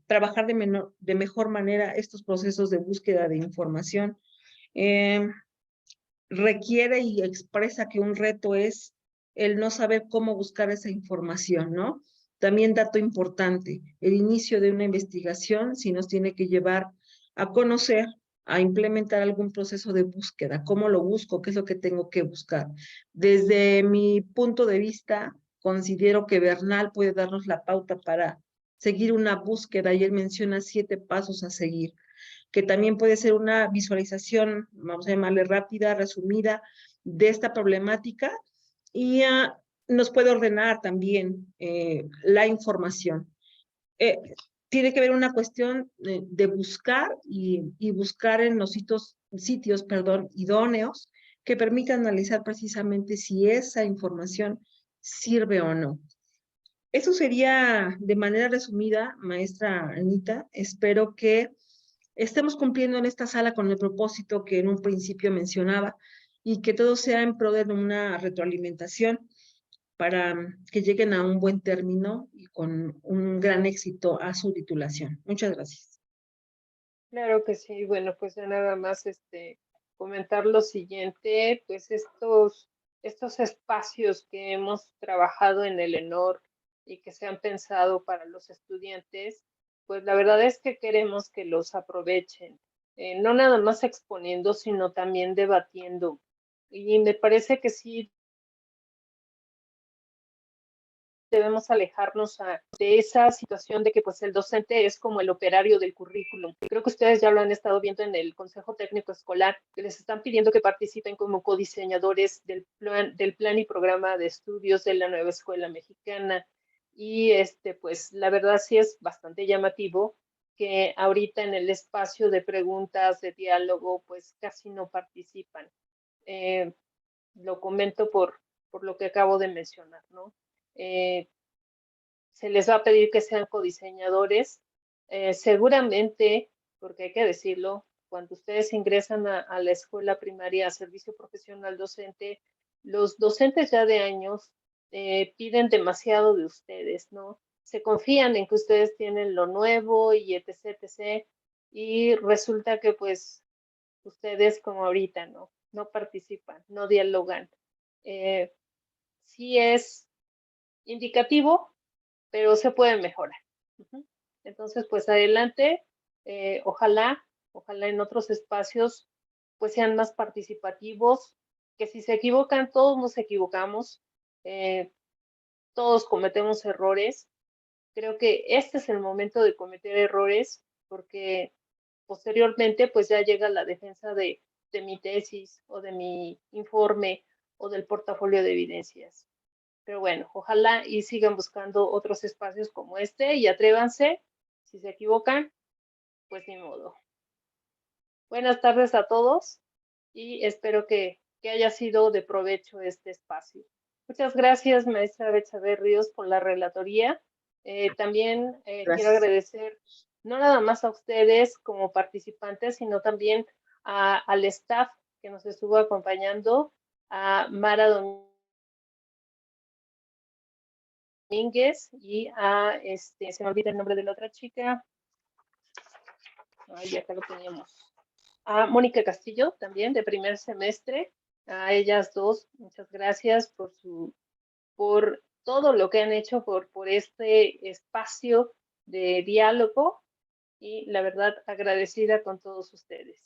trabajar de mejor manera estos procesos de búsqueda de información. Requiere y expresa que un reto es el no saber cómo buscar esa información, ¿no? También dato importante, el inicio de una investigación si nos tiene que llevar a conocer, a implementar algún proceso de búsqueda, cómo lo busco, qué es lo que tengo que buscar. Desde mi punto de vista, considero que Bernal puede darnos la pauta para seguir una búsqueda y él menciona 7 pasos a seguir, que también puede ser una visualización, vamos a llamarle rápida, resumida, de esta problemática y nos puede ordenar también la información. Tiene que haber una cuestión de buscar y buscar en los sitios idóneos que permitan analizar precisamente si esa información sirve o no. Eso sería de manera resumida, maestra Anita. Espero que estemos cumpliendo en esta sala con el propósito que en un principio mencionaba y que todo sea en pro de una retroalimentación para que lleguen a un buen término y con un gran éxito a su titulación. Muchas gracias. Claro que sí. Bueno, pues ya nada más comentar lo siguiente, pues estos espacios que hemos trabajado en el ENOR y que se han pensado para los estudiantes, pues la verdad es que queremos que los aprovechen, no nada más exponiendo, sino también debatiendo. Y me parece que sí debemos alejarnos de esa situación de que pues el docente es como el operario del currículum. Creo que ustedes ya lo han estado viendo en el Consejo Técnico Escolar, que les están pidiendo que participen como codiseñadores del plan y programa de estudios de la nueva escuela mexicana. Y pues la verdad sí es bastante llamativo que ahorita en el espacio de preguntas, de diálogo, pues casi no participan. Lo comento por lo que acabo de mencionar, ¿no? Se les va a pedir que sean codiseñadores. Seguramente, porque hay que decirlo, cuando ustedes ingresan a la escuela primaria, a servicio profesional docente, los docentes ya de años piden demasiado de ustedes, ¿no? Se confían en que ustedes tienen lo nuevo y etc, etc. Y resulta que pues ustedes como ahorita, ¿no? No participan, no dialogan. Sí es indicativo, pero se puede mejorar. Entonces, pues adelante, ojalá en otros espacios pues sean más participativos, que si se equivocan, todos nos equivocamos, todos cometemos errores. Creo que este es el momento de cometer errores, porque posteriormente pues ya llega la defensa de mi tesis o de mi informe o del portafolio de evidencias. Pero bueno, ojalá y sigan buscando otros espacios como este y atrévanse. Si se equivocan, pues ni modo. Buenas tardes a todos y espero que haya sido de provecho este espacio. Muchas gracias, maestra Betsabe Ríos, por la relatoría. También quiero agradecer no nada más a ustedes como participantes, sino también al staff que nos estuvo acompañando, a Mara Domínguez y se me olvida el nombre de la otra chica. Ay, acá lo teníamos. A Mónica Castillo, también de primer semestre. A ellas dos, muchas gracias por todo lo que han hecho por este espacio de diálogo y la verdad agradecida con todos ustedes.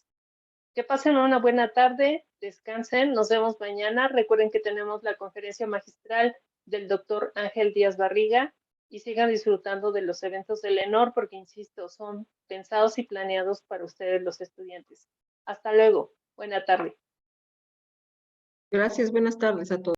Que pasen una buena tarde, descansen, nos vemos mañana. Recuerden que tenemos la conferencia magistral del doctor Ángel Díaz Barriga y sigan disfrutando de los eventos del ENOR porque, insisto, son pensados y planeados para ustedes los estudiantes. Hasta luego. Buena tarde. Gracias, buenas tardes a todos.